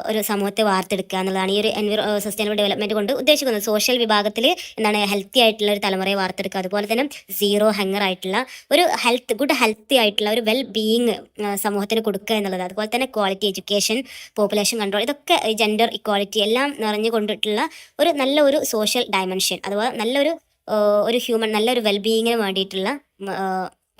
A: ഒരു സമൂഹത്തെ വാർത്തെടുക്കുക എന്നുള്ളതാണ് ഈ ഒരു സസ്റ്റൈനബിൾ ഡെവലപ്മെൻറ്റ് കൊണ്ട് ഉദ്ദേശിക്കുന്നത്. സോഷ്യൽ വിഭാഗത്തിൽ എന്താണ് ഹെൽത്തി ആയിട്ടുള്ള ഒരു തലമുറയെ വാർത്തെടുക്കുക, അതുപോലെ തന്നെ സീറോ ഹങ്ങർ ആയിട്ടുള്ള ഒരു ഗുഡ് ഹെൽത്തി ആയിട്ടുള്ള ഒരു വെൽ ബീയിങ് സമൂഹത്തിന് കൊടുക്കുക എന്നുള്ളത്. അതുപോലെ തന്നെ ക്വാളിറ്റി എഡ്യൂക്കേഷൻ, പോപ്പുലേഷൻ കൺട്രോൾ, ഇതൊക്കെ ജെൻഡർ ഇക്വാളിറ്റി എല്ലാം നിറഞ്ഞുകൊണ്ടിട്ടുള്ള ഒരു നല്ല ഒരു സോഷ്യൽ ഡയമെൻഷൻ, അഥവാ ഒരു ഹ്യൂമൻ നല്ലൊരു വെൽബീയിങ്ങിന് വേണ്ടിയിട്ടുള്ള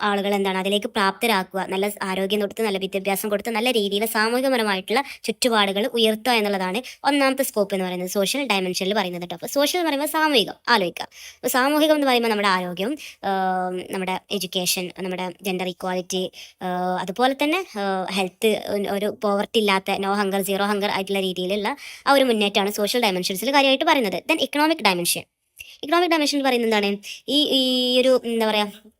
A: ആളുകൾ എന്താണ് അതിലേക്ക് പ്രാപ്തരാക്കുക, നല്ല ആരോഗ്യം കൊടുത്ത് നല്ല വിദ്യാഭ്യാസം കൊടുത്ത് നല്ല രീതിയിൽ സാമൂഹികപരമായിട്ടുള്ള ചുറ്റുപാടുകൾ ഉയർത്തുക എന്നുള്ളതാണ് ഒന്നാമത്തെ സ്കോപ്പ് എന്ന് പറയുന്നത് സോഷ്യൽ ഡയമെൻഷനിൽ പറയുന്നത് കേട്ടോ. അപ്പോൾ സോഷ്യൽ എന്ന് പറയുമ്പോൾ സാമൂഹികം ആലോചിക്കുക. അപ്പോൾ സാമൂഹികം എന്ന് പറയുമ്പോൾ നമ്മുടെ ആരോഗ്യം, നമ്മുടെ എഡ്യൂക്കേഷൻ, നമ്മുടെ ജെൻഡർ ഇക്വാലിറ്റി, അതുപോലെ തന്നെ ഹെൽത്ത്, ഒരു പോവർട്ടി ഇല്ലാത്ത നോ ഹങ്കർ സീറോ ഹങ്കർ ആയിട്ടുള്ള രീതിയിലുള്ള ആ ഒരു മുന്നേറ്റമാണ് സോഷ്യൽ ഡയമെൻഷൻസിൽ കാര്യമായിട്ട് പറയുന്നത്. ദെൻ ഇക്കണോമിക് ഡയമെൻഷൻ പറയുന്നത് എന്താണ് ഈ ഒരു എന്താ പറയുക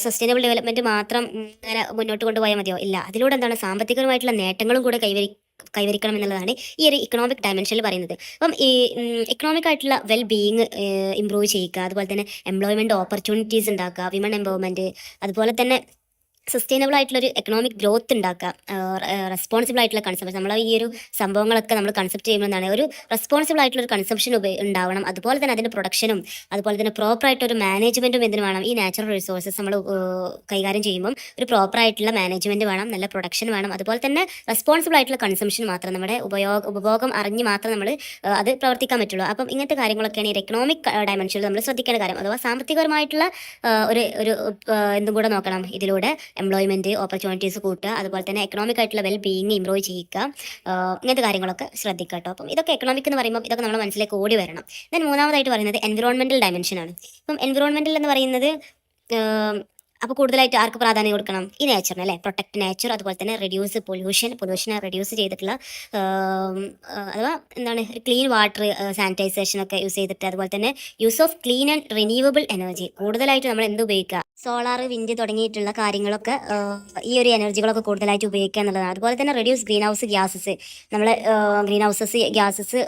A: സസ്റ്റൈനബിൾ ഡെവലപ്മെൻറ്റ് മാത്രം ഇങ്ങനെ മുന്നോട്ട് കൊണ്ടുപോയാൽ മതിയോ? ഇല്ല, അതിലൂടെ എന്താണ് സാമ്പത്തികമായിട്ടുള്ള നേട്ടങ്ങളും കൂടെ കൈവരിക്കണം എന്നുള്ളതാണ് ഈ ഒരു ഇക്കണോമിക് ഡയമെൻഷനിൽ പറയുന്നത്. അപ്പം ഈ ഇക്കണോമിക് ആയിട്ടുള്ള വെൽ ബീയിങ് ഇമ്പ്രൂവ് ചെയ്യുക, അതുപോലെ തന്നെ എംപ്ലോയ്മെൻറ്റ് ഓപ്പർച്യൂണിറ്റീസ് ഉണ്ടാക്കുക, വിമൺ എംപവർമെൻറ്റ്, അതുപോലെ തന്നെ സസ്റ്റൈനബിൾ ആയിട്ടുള്ളൊരു എക്കണോമിക് ഗ്രോത്ത് ഉണ്ടാക്കുക, റെസ്പോൺസിബിൾ ആയിട്ടുള്ള കൺസംപ്ഷൻ. നമ്മൾ ഈ ഒരു സംഭവങ്ങളൊക്കെ നമ്മൾ കൺസെപ്റ്റ് ചെയ്യുമ്പോഴാണ് ഒരു റെസ്പോൺസിബിൾ ആയിട്ടുള്ള ഒരു കൺസംപ്ഷൻ ഉണ്ടാവണം. അതുപോലെ തന്നെ അതിൻ്റെ പ്രൊഡക്ഷനും അതുപോലെ തന്നെ പ്രോപ്പർ ആയിട്ടൊരു മാനേജ്മെൻറ്റും എന്തിനു വേണം, ഈ നാച്ചുറൽ റിസോഴ്സസ് നമ്മൾ കൈകാര്യം ചെയ്യുമ്പം ഒരു പ്രോപ്പർ ആയിട്ടുള്ള മാനേജ്മെൻറ്റ് വേണം, നല്ല പ്രൊഡക്ഷൻ വേണം. അതുപോലെ തന്നെ റെസ്പോൺസിബിൾ ആയിട്ടുള്ള കൺസംപ്ഷൻ മാത്രം, നമ്മുടെ ഉപഭോഗം അറിഞ്ഞ് മാത്രം നമ്മൾ അത് പ്രവർത്തിക്കാൻ പറ്റുള്ളൂ. അപ്പം ഇങ്ങനത്തെ കാര്യങ്ങളൊക്കെയാണ് ഈ എക്കണോമിക് ഡയമെൻഷനിൽ നമ്മൾ ശ്രദ്ധിക്കേണ്ട കാര്യം. അഥവാ സാമ്പത്തികപരമായിട്ടുള്ള ഒരു ഒരു എന്തും കൂടെ നോക്കണം ഇതിലൂടെ. എംപ്ലോയ്മെൻറ്റ് ഓപ്പർച്യൂണിറ്റീസ് കൂട്ടുക, അതുപോലെ തന്നെ എക്കണോമിക് ആയിട്ടുള്ള വെൽ ബീയിങ് ഇമ്പ്രൂവ് ചെയ്യുക, ഇങ്ങനത്തെ കാര്യങ്ങളൊക്കെ ശ്രദ്ധിക്കുക കേട്ടോ. അപ്പം ഇതൊക്കെ എക്കണോമിക് എന്ന് പറയുമ്പോൾ ഇതൊക്കെ നമ്മുടെ മനസ്സിലേക്ക് ഓടി വരണം. ദെൻ മൂന്നാമതായിട്ട് പറയുന്നത് എൻവിറോൺമെൻറ്റൽ ഡയമെൻഷനാണ്. ഇപ്പം എൻവിറോൺമെൻറ്റൽ എന്ന് പറയുന്നത് അപ്പോൾ കൂടുതലായിട്ട് ആർക്ക് പ്രാധാന്യം കൊടുക്കണം, ഈ നേച്ചറിന് അല്ലേ. പ്രൊട്ടക്ട് നേച്ചർ, അതുപോലെ തന്നെ റെഡ്യൂസ് പൊല്യൂഷനെ റെഡ്യൂസ് ചെയ്തിട്ടുള്ള അഥവാ എന്താണ് ക്ലീൻ വാട്ടർ സാനിറ്റൈസേഷനൊക്കെ യൂസ് ചെയ്തിട്ട്, അതുപോലെ തന്നെ use of clean and renewable energy, കൂടുതലായിട്ട് നമ്മൾ എന്ത് ഉപയോഗിക്കുക, സോളാർ വിൻഡ് തുടങ്ങിയിട്ടുള്ള കാര്യങ്ങളൊക്കെ ഈ ഒരു എനർജികളൊക്കെ കൂടുതലായിട്ട് ഉപയോഗിക്കുക എന്നുള്ളതാണ്. അതുപോലെ തന്നെ റെഡ്യൂസ് ഗ്രീൻ ഹൗസ് ഗ്യാസസ്, നമ്മൾ ഗ്രീൻ ഹൗസസ് ഗ്യാസസ്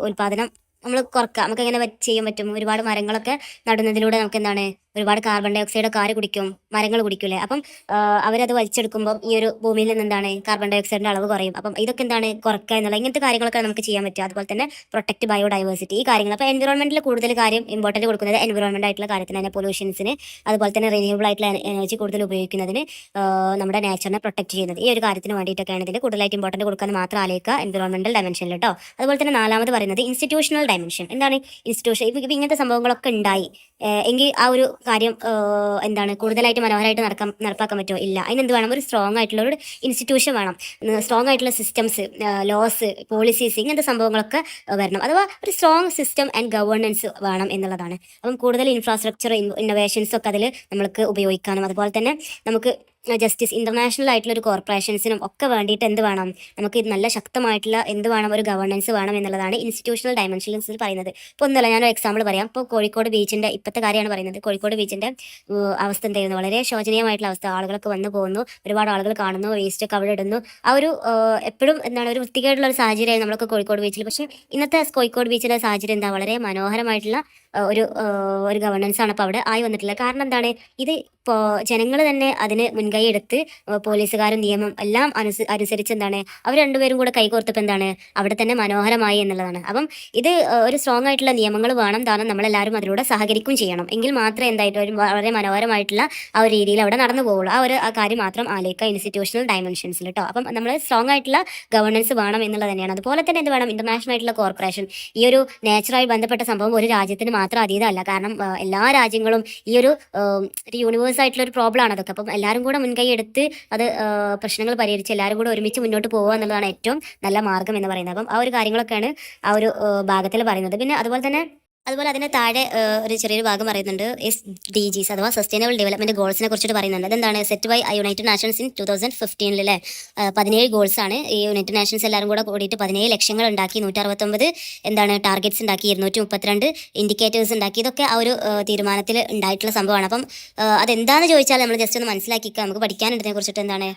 A: ഉൽപ്പാദനം നമ്മൾ കുറക്കുക. നമുക്ക് എങ്ങനെ ചെയ്യാൻ പറ്റും, ഒരുപാട് മരങ്ങളൊക്കെ നടുന്നതിലൂടെ നമുക്ക് എന്താണ് ഒരുപാട് കാർബൺ ഡൈ ഓക്സൈഡൊക്കെ ആര് കുടിക്കും, മരങ്ങൾ കുടിക്കൂലേ. അപ്പം അവരത് വലിച്ചെടുക്കുമ്പോൾ ഈ ഒരു ഭൂമിയിൽ നിന്ന് എന്താണ് കാർബൺ ഡൈ ഓക്സൈഡിൻ്റെ അളവ് കുറയും. അപ്പം ഇതൊക്കെ എന്താണ് കുറക്കുക എന്നുള്ള ഇങ്ങനത്തെ കാര്യങ്ങളൊക്കെ നമുക്ക് ചെയ്യാൻ പറ്റും. അതുപോലെ തന്നെ പ്രൊട്ടക്ട് ബയോഡൈവേഴ്സിറ്റി, ഈ കാര്യങ്ങൾ. അപ്പോൾ എൻവിറോൺമെൻറ്റിൽ കൂടുതൽ ഇമ്പോർട്ടൻറ്റ് കൊടുക്കുന്നത് എൻവിറോൺമെൻ്റ് ആയിട്ടുള്ള കാര്യത്തിന് തന്നെ, പൊല്യൂഷൻസിന്, അതുപോലെ തന്നെ റിന്യൂവബിൾ ആയിട്ടുള്ള എനർജി കൂടുതൽ ഉപയോഗിക്കുന്നതിന്, നമ്മുടെ നേച്ചറിനെ പ്രൊട്ടക്ട് ചെയ്യുന്നത്, ഈ ഒരു കാര്യത്തിന് വേണ്ടിയിട്ടൊക്കെയാണ് ഇതിൽ കൂടുതലായിട്ട് ഇമ്പോർട്ടൻറ്റ് കൊടുക്കാൻ മാത്രം ആലോചിക്കുക എൻവിറോൺമെൻറ്റൽ ഡയമെൻഷനിൽ കേട്ടോ. അതുപോലെ തന്നെ നാലാമത് പറയുന്നത് ഇൻസ്റ്റിറ്റ്യൂഷണൽ ഡയമെൻഷൻ. എന്താണ് ഇൻസ്റ്റിറ്റ്യൂഷൻ? ഇപ്പം ഇങ്ങനത്തെ സംഭവങ്ങളൊക്കെ ഉണ്ടായി എങ്കിൽ ആ ഒരു കാര്യം എന്താണ് കൂടുതലായിട്ട് മനോഹരമായിട്ട് നടപ്പാക്കാൻ പറ്റുമോ? ഇല്ല. അതിനെന്ത് വേണം, ഒരു സ്ട്രോങ് ആയിട്ടുള്ള ഒരു ഇൻസ്റ്റിറ്റ്യൂഷൻ വേണം, സ്ട്രോങ് ആയിട്ടുള്ള സിസ്റ്റംസ്, ലോസ്, പോളിസീസ്, ഇങ്ങനത്തെ സംഭവങ്ങളൊക്കെ വരണം. അഥവാ ഒരു സ്ട്രോങ് സിസ്റ്റം ആൻഡ് ഗവേണൻസ് വേണം എന്നുള്ളതാണ്. അപ്പം കൂടുതൽ ഇൻഫ്രാസ്ട്രക്ചർ ഇന്നോവേഷൻസ് ഒക്കെ അതിൽ നമ്മൾക്ക് ഉപയോഗിക്കാനും, അതുപോലെ തന്നെ നമുക്ക് ജസ്റ്റിസ് ഇൻ്റർനാഷണൽ ആയിട്ടുള്ള ഒരു കോർപ്പറേഷൻസിനും ഒക്കെ വേണ്ടിയിട്ട് എന്ത് വേണം, നമുക്ക് നല്ല ശക്തമായിട്ടുള്ള എന്ത് വേണം, ഒരു ഗവേണൻസ് വേണം എന്നുള്ളതാണ് ഇൻസ്റ്റിറ്റ്യൂഷണൽ ഡയമെൻഷൻസിൽ പറയുന്നത്. ഇപ്പോൾ ഒന്നുമില്ല, ഞാനൊരു എക്സാമ്പിൾ പറയാം. ഇപ്പോൾ കോഴിക്കോട് ബീച്ചിൻ്റെ ഇപ്പോഴത്തെ കാര്യമാണ് പറയുന്നത്. കോഴിക്കോട് ബീച്ചിൻ്റെ അവസ്ഥ എന്തായിരുന്നു, വളരെ ശോചനീയമായിട്ടുള്ള അവസ്ഥ. ആളുകളൊക്കെ വന്നു പോകുന്നു, ഒരുപാട് ആളുകൾ കാണുന്നു, വേസ്റ്റൊക്കെ അവിടെ ഇടുന്നു. ആ ഒരു എപ്പോഴും എന്താണ് ഒരു വൃത്തികേടുള്ള ഒരു സാഹചര്യമായി നമ്മളൊക്കെ കോഴിക്കോട് ബീച്ചിൽ. പക്ഷേ ഇന്നത്തെ കോഴിക്കോട് ബീച്ചിലെ സാഹചര്യം എന്താ, വളരെ മനോഹരമായിട്ടുള്ള ഒരു ഗവേണൻസ് ആണ് ഇപ്പോൾ അവിടെ ആയി വന്നിട്ടുള്ളത്. കാരണം എന്താണ്, ഇത് ഇപ്പോൾ ജനങ്ങൾ തന്നെ അതിന് മുൻകൈ എടുത്ത് പോലീസുകാരും നിയമം എല്ലാം അനുസരിച്ച് എന്താണ് അവർ രണ്ടുപേരും കൂടെ കൈകോർത്തപ്പോൾ എന്താണ് അവിടെ തന്നെ മനോഹരമായി എന്നുള്ളതാണ്. അപ്പം ഇത് ഒരു സ്ട്രോങ് ആയിട്ടുള്ള നിയമങ്ങൾ വേണം താനും, നമ്മളെല്ലാവരും അതിലൂടെ സഹകരിക്കുകയും ചെയ്യണം. എങ്കിൽ മാത്രമേ എന്തായിട്ട് ഒരു വളരെ മനോഹരമായിട്ടുള്ള ആ ഒരു രീതിയിൽ അവിടെ നടന്നു പോകുള്ളൂ. ആ കാര്യം മാത്രം ആലോചിക്കുക ഇൻസ്റ്റിറ്റ്യൂഷണൽ ഡയമെൻഷൻസിൽ കേട്ടോ. അപ്പം നമ്മൾ സ്ട്രോങ് ആയിട്ടുള്ള ഗവേണൻസ് വേണം എന്നുള്ളത് തന്നെയാണ്. അതുപോലെ തന്നെ എന്ത് വേണം, ഇൻ്റർനാഷണൽ ആയിട്ടുള്ള കോർപ്പറേഷൻ. ഈ ഒരു നേച്ചറായി ബന്ധപ്പെട്ട സംഭവം ഒരു രാജ്യത്തിന് മാത്രം അതീതമല്ല. കാരണം എല്ലാ രാജ്യങ്ങളും ഈ ഒരു യൂണിവേഴ്സ് ആയിട്ടുള്ള ഒരു പ്രോബ്ലം ആണ് അതൊക്കെ. അപ്പം എല്ലാവരും കൂടെ മുൻകൈ എടുത്ത് അത് പ്രശ്നങ്ങൾ പരിഹരിച്ച് എല്ലാവരും കൂടെ ഒരുമിച്ച് മുന്നോട്ട് പോകുക എന്നുള്ളതാണ് ഏറ്റവും നല്ല മാർഗ്ഗം എന്ന് പറയുന്നത്. അപ്പം ആ ഒരു കാര്യങ്ങളൊക്കെയാണ് ആ ഒരു ഭാഗത്തിൽ പറയുന്നത്. പിന്നെ അതുപോലെ അതിന് താഴെ ഒരു ചെറിയൊരു ഭാഗം പറയുന്നുണ്ട് SDGs അഥവാ സസ്റ്റൈനബിൾ ഡെവലപ്മെൻറ്റ് ഗോൾസിനെ കുറിച്ചിട്ട് പറയുന്നുണ്ട്. അതെന്താണ്, set by united nations in 2015 അല്ലേ. 17 ഗോൾസാണ് ഈ യുണൈറ്റഡ് നാഷൻസ് എല്ലാവരും കൂടെ കൂടിയിട്ട് 17 ലക്ഷ്യങ്ങൾ ഉണ്ടാക്കി, 169 എന്താണ് ടാർഗറ്റ്സ് ഉണ്ടാക്കി, 232 ഇൻഡിക്കേറ്റേഴ്സ് ഉണ്ടാക്കി. ഇതൊക്കെ ആ ഒരു തീരുമാനത്തിൽ ഉണ്ടായിട്ടുള്ള സംഭവമാണ്. അപ്പം അതെന്താണെന്ന് ചോദിച്ചാൽ നമ്മൾ ജസ്റ്റ് ഒന്ന് മനസ്സിലാക്കിക്കുക, നമുക്ക് പഠിക്കാനുണ്ടതിനെ കുറിച്ചിട്ട്. എന്താണ്,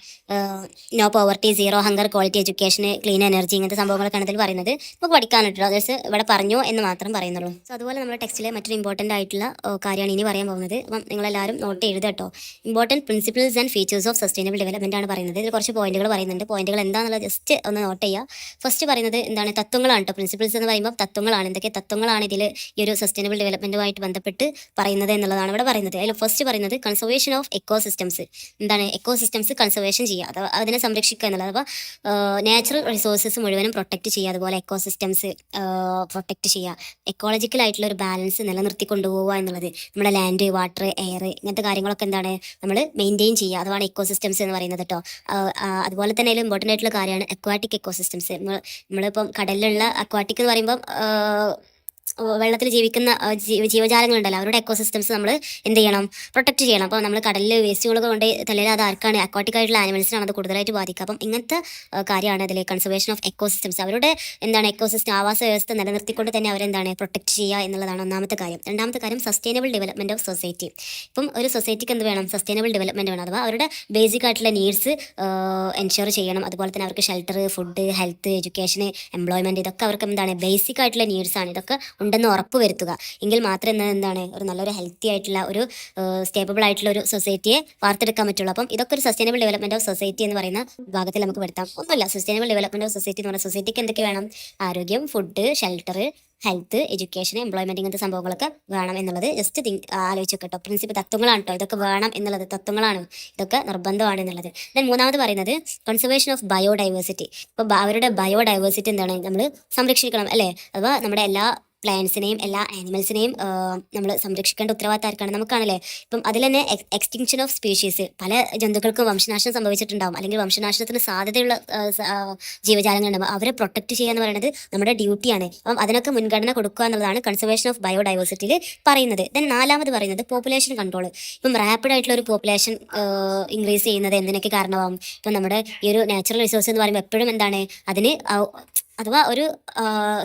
A: no poverty, zero hunger, quality education, clean energy, ഇങ്ങനത്തെ സംഭവങ്ങളൊക്കെയാണ് ഇതിൽ പറയുന്നത്. നമുക്ക് പഠിക്കാനുണ്ടോ, അതേഴ്സ് ഇവിടെ പറഞ്ഞു എന്ന് മാത്രം പറയുന്നുള്ളൂ. അതുപോലെ നമ്മുടെ ടെക്സ്റ്റിലെ മറ്റൊരു ഇമ്പോർട്ടൻ്റ് ആയിട്ടുള്ള കാര്യമാണ് ഇനി പറയാൻ പോകുന്നത്. അപ്പം നിങ്ങളെല്ലാവരും നോട്ട് എഴുതുക കേട്ടോ. Important principles and features of sustainable development ആണ് പറയുന്നത്. ഇതിൽ കുറച്ച് പോയിന്റുകൾ പറയുന്നുണ്ട്. പോയിന്റുകൾ എന്താണെന്നുള്ളത് ജസ്റ്റ് ഒന്ന് നോട്ട് ചെയ്യുക. ഫസ്റ്റ് പറയുന്നത് എന്താണ്, തത്വങ്ങളാണ് കേട്ടോ. പ്രിൻസിപ്പിൾസ് എന്ന് പറയുമ്പോൾ തത്വങ്ങളാണ്. എന്തൊക്കെ തത്വങ്ങളാണ് ഇതിൽ ഈ ഒരു സസ്റ്റൈനബിൾ ഡെവലപ്മെൻറ്റുമായിട്ട് ബന്ധപ്പെട്ട് പറയുന്നത് എന്നുള്ളതാണ് ഇവിടെ പറയുന്നത്. അതിൽ ഫസ്റ്റ് പറയുന്നത് കൺസർവേഷൻ ഓഫ് എക്കോസിസ്റ്റംസ്. എന്താണ്, എക്കോസിസ്റ്റംസ് കൺസർവേഷൻ ചെയ്യുക, അഥവാ അതിനെ സംരക്ഷിക്കുക എന്നുള്ളത്. അപ്പോൾ നാച്ചുറൽ റിസോഴ്സസ് മുഴുവനും പ്രൊട്ടക്റ്റ് ചെയ്യുക, അതുപോലെ എക്കോസിസ്റ്റംസ് പ്രൊട്ടക്റ്റ് ചെയ്യുക, എക്കോളജിക്കൽ ആയിട്ടുള്ള ഒരു ബാലൻസ് നിലനിർത്തി കൊണ്ടുപോകുക എന്നുള്ളത്. നമ്മുടെ ലാൻഡ്, വാട്ടർ, എയർ, ഇങ്ങനത്തെ കാര്യങ്ങളൊക്കെ എന്താണ് നമ്മൾ മെയിൻറ്റെയിൻ ചെയ്യുക, അതാണ് ഇക്കോസിസ്റ്റംസ് എന്ന് പറയുന്നത് കേട്ടോ. അതുപോലെ തന്നെ അതിൽ ഇമ്പോർട്ടൻ്റ് ആയിട്ടുള്ള കാര്യമാണ് അക്വാറ്റിക് എക്കോസിസ്റ്റംസ്. നമ്മളിപ്പം കടലിലുള്ള അക്വാറ്റിക് എന്ന് പറയുമ്പം വെള്ളത്തിൽ ജീവിക്കുന്ന ജീവജാലങ്ങളുണ്ടല്ലോ, അവരുടെ എക്കോസിസ്റ്റംസ് നമ്മൾ എന്ത് ചെയ്യണം, പ്രൊട്ടക്റ്റ് ചെയ്യണം. അപ്പോൾ നമ്മൾ കടലിൽ വേസ്റ്റുകളൊക്കെ കൊണ്ട് തള്ളിയാൽ അത് ആർക്കാണ്, അക്വാട്ടിക് ആയിട്ടുള്ള ആനിമൽസിനാണ് അത് കൂടുതലായിട്ട് ബാധിക്കുക. അപ്പം ഇങ്ങനത്തെ കാര്യമാണ് അതിൽ കൺസർവേഷൻ ഓഫ് എക്കോസിസ്റ്റംസ്. അവരുടെ എന്താണ് എക്കോസിസ്റ്റം, ആവാസ വ്യവസ്ഥ നിലനിർത്തിക്കൊണ്ട് തന്നെ അവരെന്താണ് പ്രൊട്ടക്റ്റ് ചെയ്യുക എന്നുള്ളതാണ് ഒന്നാമത്തെ കാര്യം. രണ്ടാമത്തെ കാര്യം സസ്റ്റൈനബിൾ ഡെവലപ്മെൻറ്റ് ഓഫ് സൊസൈറ്റി. ഇപ്പം ഒരു സൊസൈറ്റിക്ക് എന്ത് വേണം, സസ്റ്റൈനബിൾ ഡെവലപ്മെൻറ്റ് വേണം. അഥവാ അവരുടെ ബേസിക് ആയിട്ടുള്ള നീഡ്സ് എൻഷുർ ചെയ്യണം. അതുപോലെ തന്നെ അവർക്ക് shelter, food, health, education, employment, ഇതൊക്കെ അവർക്ക് എന്താണ് ബേസിക് ആയിട്ടുള്ള നീഡ്സാണ്. ഇതൊക്കെ ഉണ്ടെന്ന് ഉറപ്പ് വരുത്തുക. എങ്കിൽ മാത്രമേ എന്താണ് ഒരു നല്ലൊരു ഹെൽത്തി ആയിട്ടുള്ള ഒരു സ്റ്റേബിൾ ആയിട്ടുള്ള ഒരു സൊസൈറ്റിയെ വാർത്തെടുക്കാൻ പറ്റുള്ളൂ. അപ്പം ഇതൊക്കെ ഒരു സസ്റ്റൈനബിൾ ഡെവലപ്മെന്റ് ഓഫ് സൊസൈറ്റി എന്ന് പറയുന്ന വിഭാഗത്തിൽ നമുക്ക് പെടുത്താം. ഒന്നുമില്ല, സസ്റ്റൈനബിൾ ഡെവലപ്മെന്റ് ഓഫ് സൊസൈറ്റി എന്ന് പറഞ്ഞാൽ സൊസൈറ്റിക്ക് എന്തൊക്കെ വേണം? ആരോഗ്യം, food, shelter, health, education, employment, ഇങ്ങനത്തെ സംഭവങ്ങളൊക്കെ വേണം എന്നുള്ളത് ജസ്റ്റ് ആലോചിച്ച് കേട്ടോ. പ്രിൻസിപ്പൽ തത്വങ്ങളാണ് കേട്ടോ, ഇതൊക്കെ വേണം എന്നുള്ളത് തത്വങ്ങളാണ്, ഇതൊക്കെ നിർബന്ധമാണ് എന്നുള്ളത്. ദെൻ മൂന്നാമത് പറയുന്നത് കൺസർവേഷൻ ഓഫ് ബയോഡൈവേഴ്സിറ്റി. ഇപ്പോൾ അവരുടെ ബയോഡൈവേഴ്സിറ്റി എന്താണ് നമ്മൾ സംരക്ഷിക്കണം അല്ലേ? അഥവാ നമ്മുടെ എല്ലാ പ്ലാന്റ്സിനെയും എല്ലാ ആനിമൽസിനെയും നമ്മൾ സംരക്ഷിക്കേണ്ട ഉത്തരവാദിത്തം നമുക്കാണല്ലേ. ഇപ്പം അതിൽ തന്നെ എക്സ്റ്റിങ്ഷൻ ഓഫ് സ്പീഷീസ്, പല ജന്തുക്കൾക്കും വംശനാശം സംഭവിച്ചിട്ടുണ്ടാവും, അല്ലെങ്കിൽ വംശനാശത്തിന് സാധ്യതയുള്ള ജീവജാലങ്ങളുണ്ടാവും. അവരെ പ്രൊട്ടക്ട് ചെയ്യുക എന്ന് പറയുന്നത് നമ്മുടെ ഡ്യൂട്ടിയാണ്. അപ്പം അതിനൊക്കെ മുൻഗണന കൊടുക്കുക എന്നുള്ളതാണ് കൺസർവേഷൻ ഓഫ് ബയോഡൈവേഴ്സിറ്റിയിൽ പറയുന്നത്. ദെൻ നാലാമത് പറയുന്നത് പോപ്പുലേഷൻ കൺട്രോൾ. ഇപ്പം റാപ്പിഡ് ആയിട്ടുള്ള ഒരു പോപ്പുലേഷൻ ഇൻക്രീസ് ചെയ്യുന്നത് എന്തിനൊക്കെ കാരണമാവും? ഇപ്പം നമ്മുടെ ഈ ഒരു നാച്ചുറൽ റിസോഴ്സ് എന്ന് പറയുമ്പോൾ എപ്പോഴും എന്താണ് അതിന് അഥവാ ഒരു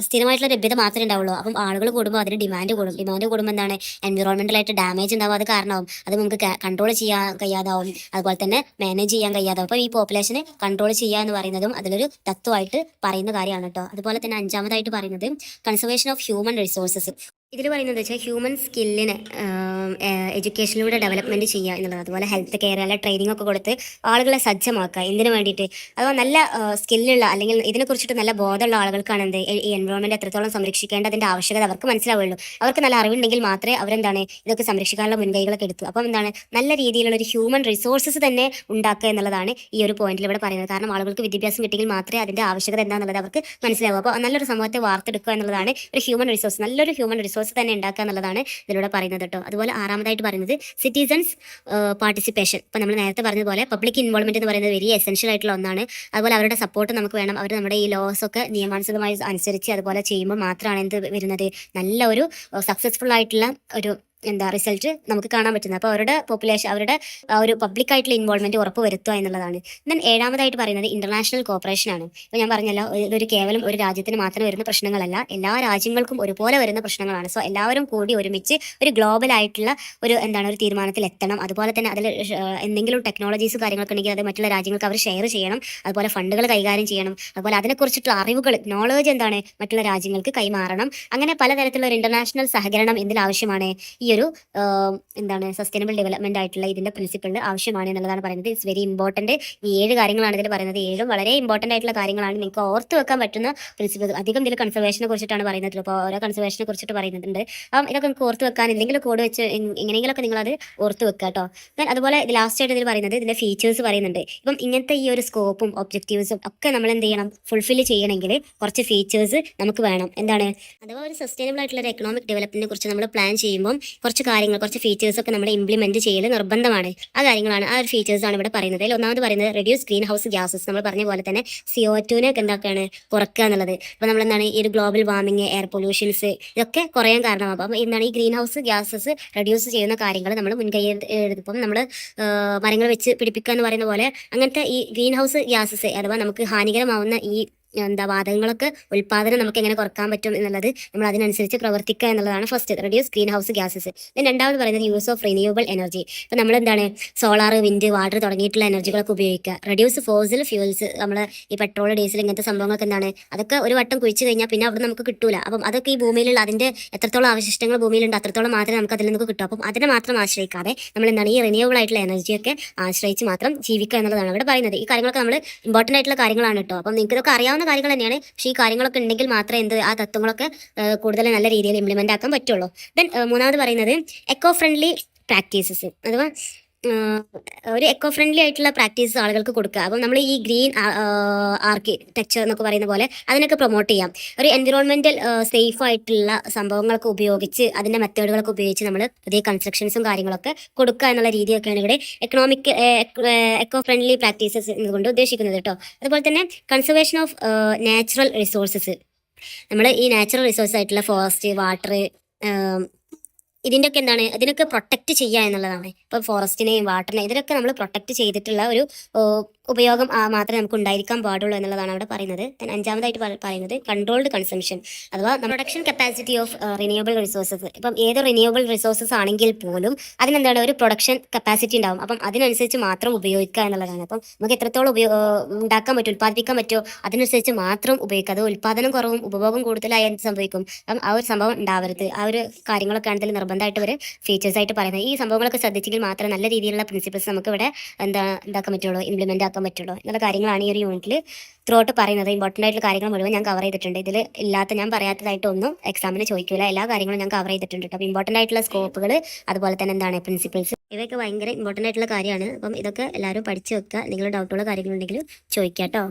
A: സ്ഥിരമായിട്ടുള്ള ലഭ്യത മാത്രമേ ഉണ്ടാവുള്ളൂ. അപ്പം ആളുകൾ കൂടുമ്പോൾ അതിന് ഡിമാൻഡ് കൂടും. ഡിമാൻഡ് കൂടുമ്പോൾ എന്താണ് എൻവിറോൺമെന്റലായിട്ട് ഡാമേജ് ഉണ്ടാവും. അത് കാരണമാവും. അത് നമുക്ക് കൺട്രോൾ ചെയ്യാൻ കഴിയാതാവും, അതുപോലെ തന്നെ മാനേജ് ചെയ്യാൻ കഴിയാതാവും. അപ്പോൾ ഈ പോപ്പുലേഷനെ കൺട്രോൾ ചെയ്യുക എന്ന് പറയുന്നതും അതിലൊരു തത്വമായിട്ട് പറയുന്ന കാര്യമാണ് കേട്ടോ. അതുപോലെ തന്നെ അഞ്ചാമതായിട്ട് പറയുന്നത് കൺസർവേഷൻ ഓഫ് ഹ്യൂമൻ റിസോഴ്സസ്. ഇതിൽ പറയുന്നത് വെച്ചാൽ ഹ്യൂമൻ സ്കില്ലിനെ എഡ്യൂക്കേഷനിലൂടെ ഡെവലപ്മെൻറ്റ് ചെയ്യുക എന്നുള്ളത്. അതുപോലെ ഹെൽത്ത് കെയർ അല്ല ട്രെയിനിങ് ഒക്കെ കൊടുത്ത് ആളുകളെ സജ്ജമാക്കുക എന്തിനു വേണ്ടിയിട്ട്? അഥവാ നല്ല സ്കില്ലുള്ള അല്ലെങ്കിൽ ഇതിനെക്കുറിച്ചിട്ട് നല്ല ബോധമുള്ള ആളുകൾക്കാണ് എന്ത് ഈ എൻവയോൺമെൻറ്റ് എത്രത്തോളം സംരക്ഷിക്കേണ്ടതിൻ്റെ ആവശ്യകത അവർക്ക് മനസ്സിലാവുള്ളൂ. അവർക്ക് നല്ല അറിവുണ്ടെങ്കിൽ മാത്രമേ അവരെന്താണ് ഇതൊക്കെ സംരക്ഷിക്കാനുള്ള മുൻകൈകളൊക്കെ എടുത്തു. അപ്പം എന്താണ് നല്ല രീതിയിലുള്ള ഒരു ഹ്യൂമൻ റിസോഴ്സസ് തന്നെ ഉണ്ടാക്കുക എന്നുള്ളതാണ് ഈ ഒരു പോയിന്റിൽ ഇവിടെ പറയുന്നത്. കാരണം ആളുകൾക്ക് വിദ്യാഭ്യാസം കിട്ടിയെങ്കിൽ മാത്രമേ അതിൻ്റെ ആവശ്യകത എന്താണെന്നുള്ളത് അവർക്ക് മനസ്സിലാവും. അപ്പോൾ നല്ലൊരു സമൂഹത്തെ വാർത്തെടുക്കുക എന്നുള്ളതാണ് ഒരു ഹ്യൂമൻ റിസോഴ്സ്, നല്ലൊരു ഹ്യൂമൻ റിസോഴ്സ് തന്നെ ഉണ്ടാക്കുക എന്നുള്ളതാണ് ഇതിലൂടെ പറയുന്നത് കേട്ടോ. അതുപോലെ ആറാമതായിട്ട് പറയുന്നത് സിറ്റിസൺസ് പാർട്ടിസിപ്പേഷൻ. ഇപ്പോൾ നമ്മൾ നേരത്തെ പറഞ്ഞതുപോലെ പബ്ലിക് ഇൻവോൾവ്മെന്റ് എന്ന് പറയുന്നത് വെരി എസെൻഷ്യൽ ആയിട്ടുള്ള ഒന്നാണ്. അതുപോലെ അവരുടെ സപ്പോർട്ട് നമുക്ക് വേണം. അവർ നമ്മുടെ ഈ ലോസ് ഒക്കെ നിയമാനുസൃതമായി അനുസരിച്ച് അതുപോലെ ചെയ്യുമ്പോൾ മാത്രമാണ് എന്ത് വരുന്നത് നല്ല ഒരു സക്സസ്ഫുൾ ആയിട്ടുള്ള ഒരു റിസൾട്ട് നമുക്ക് കാണാൻ പറ്റുന്നത്. അപ്പോൾ അവരുടെ പോപ്പുലേഷൻ അവരുടെ ഒരു പബ്ലിക് ആയിട്ടുള്ള ഇൻവോൾവ്മെന്റ് ഉറപ്പ് വരുത്തുക എന്നുള്ളതാണ്. ദെൻ ഏഴാമതായിട്ട് പറയുന്നത് ഇന്റർനാഷണൽ കോപ്പറേഷൻ ആണ്. ഇപ്പോൾ ഞാൻ പറഞ്ഞല്ലോ ഇതൊരു കേവലം ഒരു രാജ്യത്തിന് മാത്രം വരുന്ന പ്രശ്നങ്ങളല്ല, എല്ലാ രാജ്യങ്ങൾക്കും ഒരുപോലെ വരുന്ന പ്രശ്നങ്ങളാണ്. സോ എല്ലാവരും കൂടി ഒരുമിച്ച് ഒരു ഗ്ലോബൽ ആയിട്ടുള്ള ഒരു ഒരു തീരുമാനത്തിൽ എത്തണം. അതുപോലെ തന്നെ അതിൽ എന്തെങ്കിലും ടെക്നോളജീസ് കാര്യങ്ങളൊക്കെ ഉണ്ടെങ്കിൽ അത് മറ്റുള്ള രാജ്യങ്ങൾക്ക് അവർ ഷെയർ ചെയ്യണം. അതുപോലെ ഫണ്ടുകൾ കൈകാര്യം ചെയ്യണം. അതുപോലെ അതിനെക്കുറിച്ചിട്ടുള്ള അറിവുകൾ നോളേജ് മറ്റുള്ള രാജ്യങ്ങൾക്ക് കൈമാറണം. അങ്ങനെ പലതരത്തിലുള്ള ഒരു ഇന്റർനാഷണൽ സഹകരണം എന്തിൽ ആവശ്യമാണ്? ഈ ഒരു സസ്റ്റൈനബിൾ ഡെവലപ്മെന്റ് ആയിട്ടുള്ള ഇതിന്റെ പ്രിൻസിപ്പിളിൽ ആവശ്യമാണ് എന്നുള്ളതാണ് പറയുന്നത്. It's very important. ഈ 7 കാര്യങ്ങളാണ് ഇതിൽ പറയുന്നത്. 7 വളരെ ഇമ്പോർട്ടന്റ് ആയിട്ടുള്ള കാര്യങ്ങളാണ്. നിങ്ങൾക്ക് ഓർത്ത് വെക്കാൻ പറ്റുന്ന പ്രിൻസിപ്പിൾ. അധികം ഇതിൽ കൺസർവേഷനെ കുറിച്ചിട്ടാണ് പറയുന്നത്. ഇപ്പോൾ ഓരോ കൺസർവേഷനെ കുറിച്ചിട്ട് പറയുന്നുണ്ട്. അപ്പം ഇതൊക്കെ നിങ്ങൾക്ക് ഓർത്ത് വെക്കാൻ എന്തെങ്കിലും കോഡ് വെച്ച് എങ്ങനെയെങ്കിലുമൊക്കെ നിങ്ങൾ അത് ഓർത്ത് വെക്കുക കേട്ടോ. അതുപോലെ ലാസ്റ്റ് ആയിട്ട് ഇതിൽ പറയുന്നത് ഇതിന്റെ ഫീച്ചേഴ്സ് പറയുന്നുണ്ട്. ഇപ്പം ഇങ്ങനത്തെ ഈ ഒരു സ്കോപ്പും ഒബ്ജക്റ്റീവ്സും ഒക്കെ നമ്മൾ എന്ത് ചെയ്യണം? ഫുൾഫിൽ ചെയ്യണമെങ്കിൽ കുറച്ച് ഫീച്ചേഴ്സ് നമുക്ക് വേണം. അഥവാ ഒരു സസ്റ്റൈനബിൾ ആയിട്ടുള്ള ഒരു എക്കണോമിക് ഡെവലപ്മെന്റിനെ കുറിച്ച് നമ്മൾ പ്ലാൻ ചെയ്യുമ്പോൾ കുറച്ച് കാര്യങ്ങൾ കുറച്ച് ഫീച്ചേഴ്സ് ഒക്കെ നമ്മൾ ഇംപ്ലിമെന്റ് ചെയ്യൽ നിർബന്ധമാണ്. ആ കാര്യങ്ങളാണ് ആ ഒരു ഫീച്ചേഴ്സ് ആണ് ഇവിടെ പറയുന്നത്. അതിൽ ഒന്നാമത് പറയുന്നത് റെഡ്യൂസ് ഗ്രീൻ ഹൗസ് ഗ്യാസസ്. നമ്മൾ പറഞ്ഞ പോലെ തന്നെ CO2 എന്തൊക്കെയാണ് കുറക്കുക എന്നുള്ളത്. അപ്പോൾ നമ്മൾ ഈ ഒരു ഗ്ലോബൽ വാർമിങ്, എയർ പൊല്യൂഷൻസ് ഇതൊക്കെ കുറയാൻ കാരണമാകും. അപ്പം ഈ ഗ്രീൻ ഹൗസ് ഗ്യാസസ് റെഡ്യൂസ് ചെയ്യുന്ന കാര്യങ്ങൾ നമ്മൾ മുൻകൈ എടുത്തിപ്പം നമ്മൾ മരങ്ങൾ വെച്ച് പിടിപ്പിക്കുക എന്ന് പറയുന്ന പോലെ അങ്ങനത്തെ ഈ ഗ്രീൻ ഹൗസ് ഗ്യാസസ് അഥവാ നമുക്ക് ഹാനികരമാവുന്ന ഈ വാതകങ്ങളൊക്കെ ഉൽപ്പാദനം നമുക്ക് എങ്ങനെ കുറക്കാൻ പറ്റും എന്നുള്ളത് നമ്മൾ അതിനനുസരിച്ച് പ്രവർത്തിക്കുക എന്നുള്ളതാണ് first, reduce green house gases. രണ്ടാമത് പറയുന്നത് യൂസ് ഓഫ് റിന്യൂവബിൾ എനർജി. ഇപ്പം നമ്മൾ സോളാർ, വിൻഡ്, വാട്ടർ തുടങ്ങിയിട്ടുള്ള എനർജികളൊക്കെ ഉപയോഗിക്കുക. Reduce fossil fuels. നമ്മൾ ഈ പെട്രോൾ, ഡീസൽ ഇങ്ങനത്തെ സംഭവങ്ങളൊക്കെ അതൊക്കെ ഒരു വട്ടം കുഴിച്ച് കഴിഞ്ഞാൽ പിന്നെ അവിടെ നമുക്ക് കിട്ടൂല. അപ്പം അതൊക്കെ ഈ ഭൂമിയിലുള്ള അതിൻ്റെ എത്രത്തോളം അവശിഷ്ടങ്ങൾ ഭൂമിയിലുണ്ട് അത്രത്തോളം മാത്രമേ നമുക്ക് അതിൽ നിന്ന് കിട്ടും. അപ്പം അതിനെ മാത്രം ആശ്രയിക്കാതെ നമ്മൾ ഈ റിന്യൂവബിൾ ആയിട്ടുള്ള എനർജിയൊക്കെ ആശ്രയിച്ച് മാത്രം ജീവിക്കുക എന്നുള്ളതാണ് ഇവിടെ പറയുന്നത്. ഈ കാര്യങ്ങളൊക്കെ നമ്മൾ ഇമ്പോർട്ടൻ്റ് ആയിട്ടുള്ള കാര്യങ്ങളാണ് കേട്ടോ. അപ്പം നിങ്ങൾക്ക് ഇതൊക്കെ അറിയാവുന്ന കാര്യങ്ങൾ തന്നെയാണ്. പക്ഷേ ഈ കാര്യങ്ങളൊക്കെ ഉണ്ടെങ്കിൽ മാത്രമേ ആ തത്വങ്ങളൊക്കെ കൂടുതൽ നല്ല രീതിയിൽ ഇംപ്ലിമെന്റ് ആക്കാൻ പറ്റുള്ളൂ. ദെൻ മൂന്നാമത് പറയുന്നത് എക്കോ ഫ്രണ്ട്ലി പ്രാക്ടീസസ് അഥവാ ഒരു എക്കോ ഫ്രണ്ട്ലി ആയിട്ടുള്ള പ്രാക്ടീസ് ആളുകൾക്ക് കൊടുക്കുക. അപ്പം നമ്മൾ ഈ ഗ്രീൻ ആർക്കിടെക്ചർ എന്നൊക്കെ പറയുന്ന പോലെ അതിനൊക്കെ പ്രൊമോട്ട് ചെയ്യാം. ഒരു എൻവിറോൺമെന്റൽ സേഫ് ആയിട്ടുള്ള സംഭവങ്ങളൊക്കെ ഉപയോഗിച്ച് അതിൻ്റെ മെത്തേഡുകളൊക്കെ ഉപയോഗിച്ച് നമ്മൾ പുതിയ കൺസ്ട്രക്ഷൻസും കാര്യങ്ങളൊക്കെ കൊടുക്കുക എന്നുള്ള രീതിയൊക്കെയാണ് ഇവിടെ എക്കോ ഫ്രണ്ട്ലി പ്രാക്ടീസസ് എന്നുകൊണ്ട് ഉദ്ദേശിക്കുന്നത് കേട്ടോ. അതുപോലെ തന്നെ കൺസർവേഷൻ ഓഫ് നാച്ചുറൽ റിസോഴ്സസ്. നമ്മൾ ഈ നാച്ചുറൽ റിസോഴ്സ് ആയിട്ടുള്ള ഫോറസ്റ്റ്, വാട്ടർ, ഇതിൻ്റെയൊക്കെ എന്താണ് ഇതിനൊക്കെ പ്രൊട്ടക്റ്റ് ചെയ്യുക എന്നുള്ളതാണ്. ഇപ്പോൾ ഫോറസ്റ്റിനെയും വാട്ടറിനെയും ഇതിനൊക്കെ നമ്മൾ പ്രൊട്ടക്റ്റ് ചെയ്തിട്ടുള്ള ഒരു ഉപയോഗം മാത്രമേ നമുക്ക് ഉണ്ടായിരിക്കാൻ പാടുള്ളൂ എന്നുള്ളതാണ് അവിടെ പറയുന്നത്. അഞ്ചാമതായിട്ട് പറയുന്നത് കൺട്രോൾഡ് കൺസംഷൻ അഥവാ production capacity of renewable resources. ഇപ്പം ഏത് റിന്യൂവബിൾ റിസോഴ്സസ് ആണെങ്കിൽ പോലും അതിനെന്താണ് ഒരു പ്രൊഡക്ഷൻ കപ്പാസിറ്റി ഉണ്ടാവും. അപ്പം അതിനനുസരിച്ച് മാത്രം ഉപയോഗിക്കുക എന്നുള്ളതാണ്. അപ്പം നമുക്ക് എത്രത്തോളം ഉണ്ടാക്കാൻ പറ്റും, ഉൽപ്പാദിപ്പിക്കാൻ പറ്റുമോ അതിനനുസരിച്ച് മാത്രം ഉപയോഗിക്കുക. അത് ഉൽപ്പാദനം കുറവും ഉപഭോഗം കൂടുതലായി എന്ത് സംഭവിക്കും, അപ്പം ആ ഒരു സംഭവം ഉണ്ടാവരുത്. ആ ഒരു കാര്യങ്ങളൊക്കെയാണ് ഇതിൽ നിർബന്ധമായിട്ട് ഒരു ഫീച്ചേഴ്സ് ആയിട്ട് പറയുന്നത്. ഈ സംഭവങ്ങളൊക്കെ ശ്രദ്ധിച്ചെങ്കിൽ മാത്രമേ നല്ല രീതിയിലുള്ള പ്രിൻസിപ്പിൾസ് നമുക്ക് ഇവിടെ എന്താക്കാൻ പറ്റുള്ളൂ, ഇംപ്ലിമെന്റ് ആക്കാൻ പറ്റുള്ളൂ എന്നുള്ള കാര്യങ്ങളാണ് ഈ ഒരു യൂണിറ്റിൽ ത്രൂ ഔട്ട് പറയുന്നത്. ഇമ്പോർട്ടൻ്റ് ആയിട്ടുള്ള കാര്യങ്ങൾ മുഴുവൻ ഞാൻ കവർ ചെയ്തിട്ടുണ്ട്. ഇതിൽ ഇല്ലാത്ത ഞാൻ പറയാത്തതായിട്ടൊന്നും എക്സാമിന് ചോദിക്കില്ല. എല്ലാ കാര്യങ്ങളും ഞാൻ കവർ ചെയ്തിട്ടുണ്ട്. അപ്പോൾ ഇമ്പോർട്ടൻ്റ് ആയിട്ടുള്ള സ്കോപ്പുകൾ അതുപോലെ തന്നെ എന്താണ് പ്രിൻസിപ്പിൾസ് ഇവയൊക്കെ ഭയങ്കര ഇമ്പോർട്ടൻ്റ് ആയിട്ടുള്ള കാര്യമാണ്. അപ്പം ഇതൊക്കെ എല്ലാവരും പഠിച്ചു വെക്കുക. എന്തെങ്കിലും ഡൗട്ടുള്ള കാര്യങ്ങളുണ്ടെങ്കിൽ ചോദിക്കാം കേട്ടോ.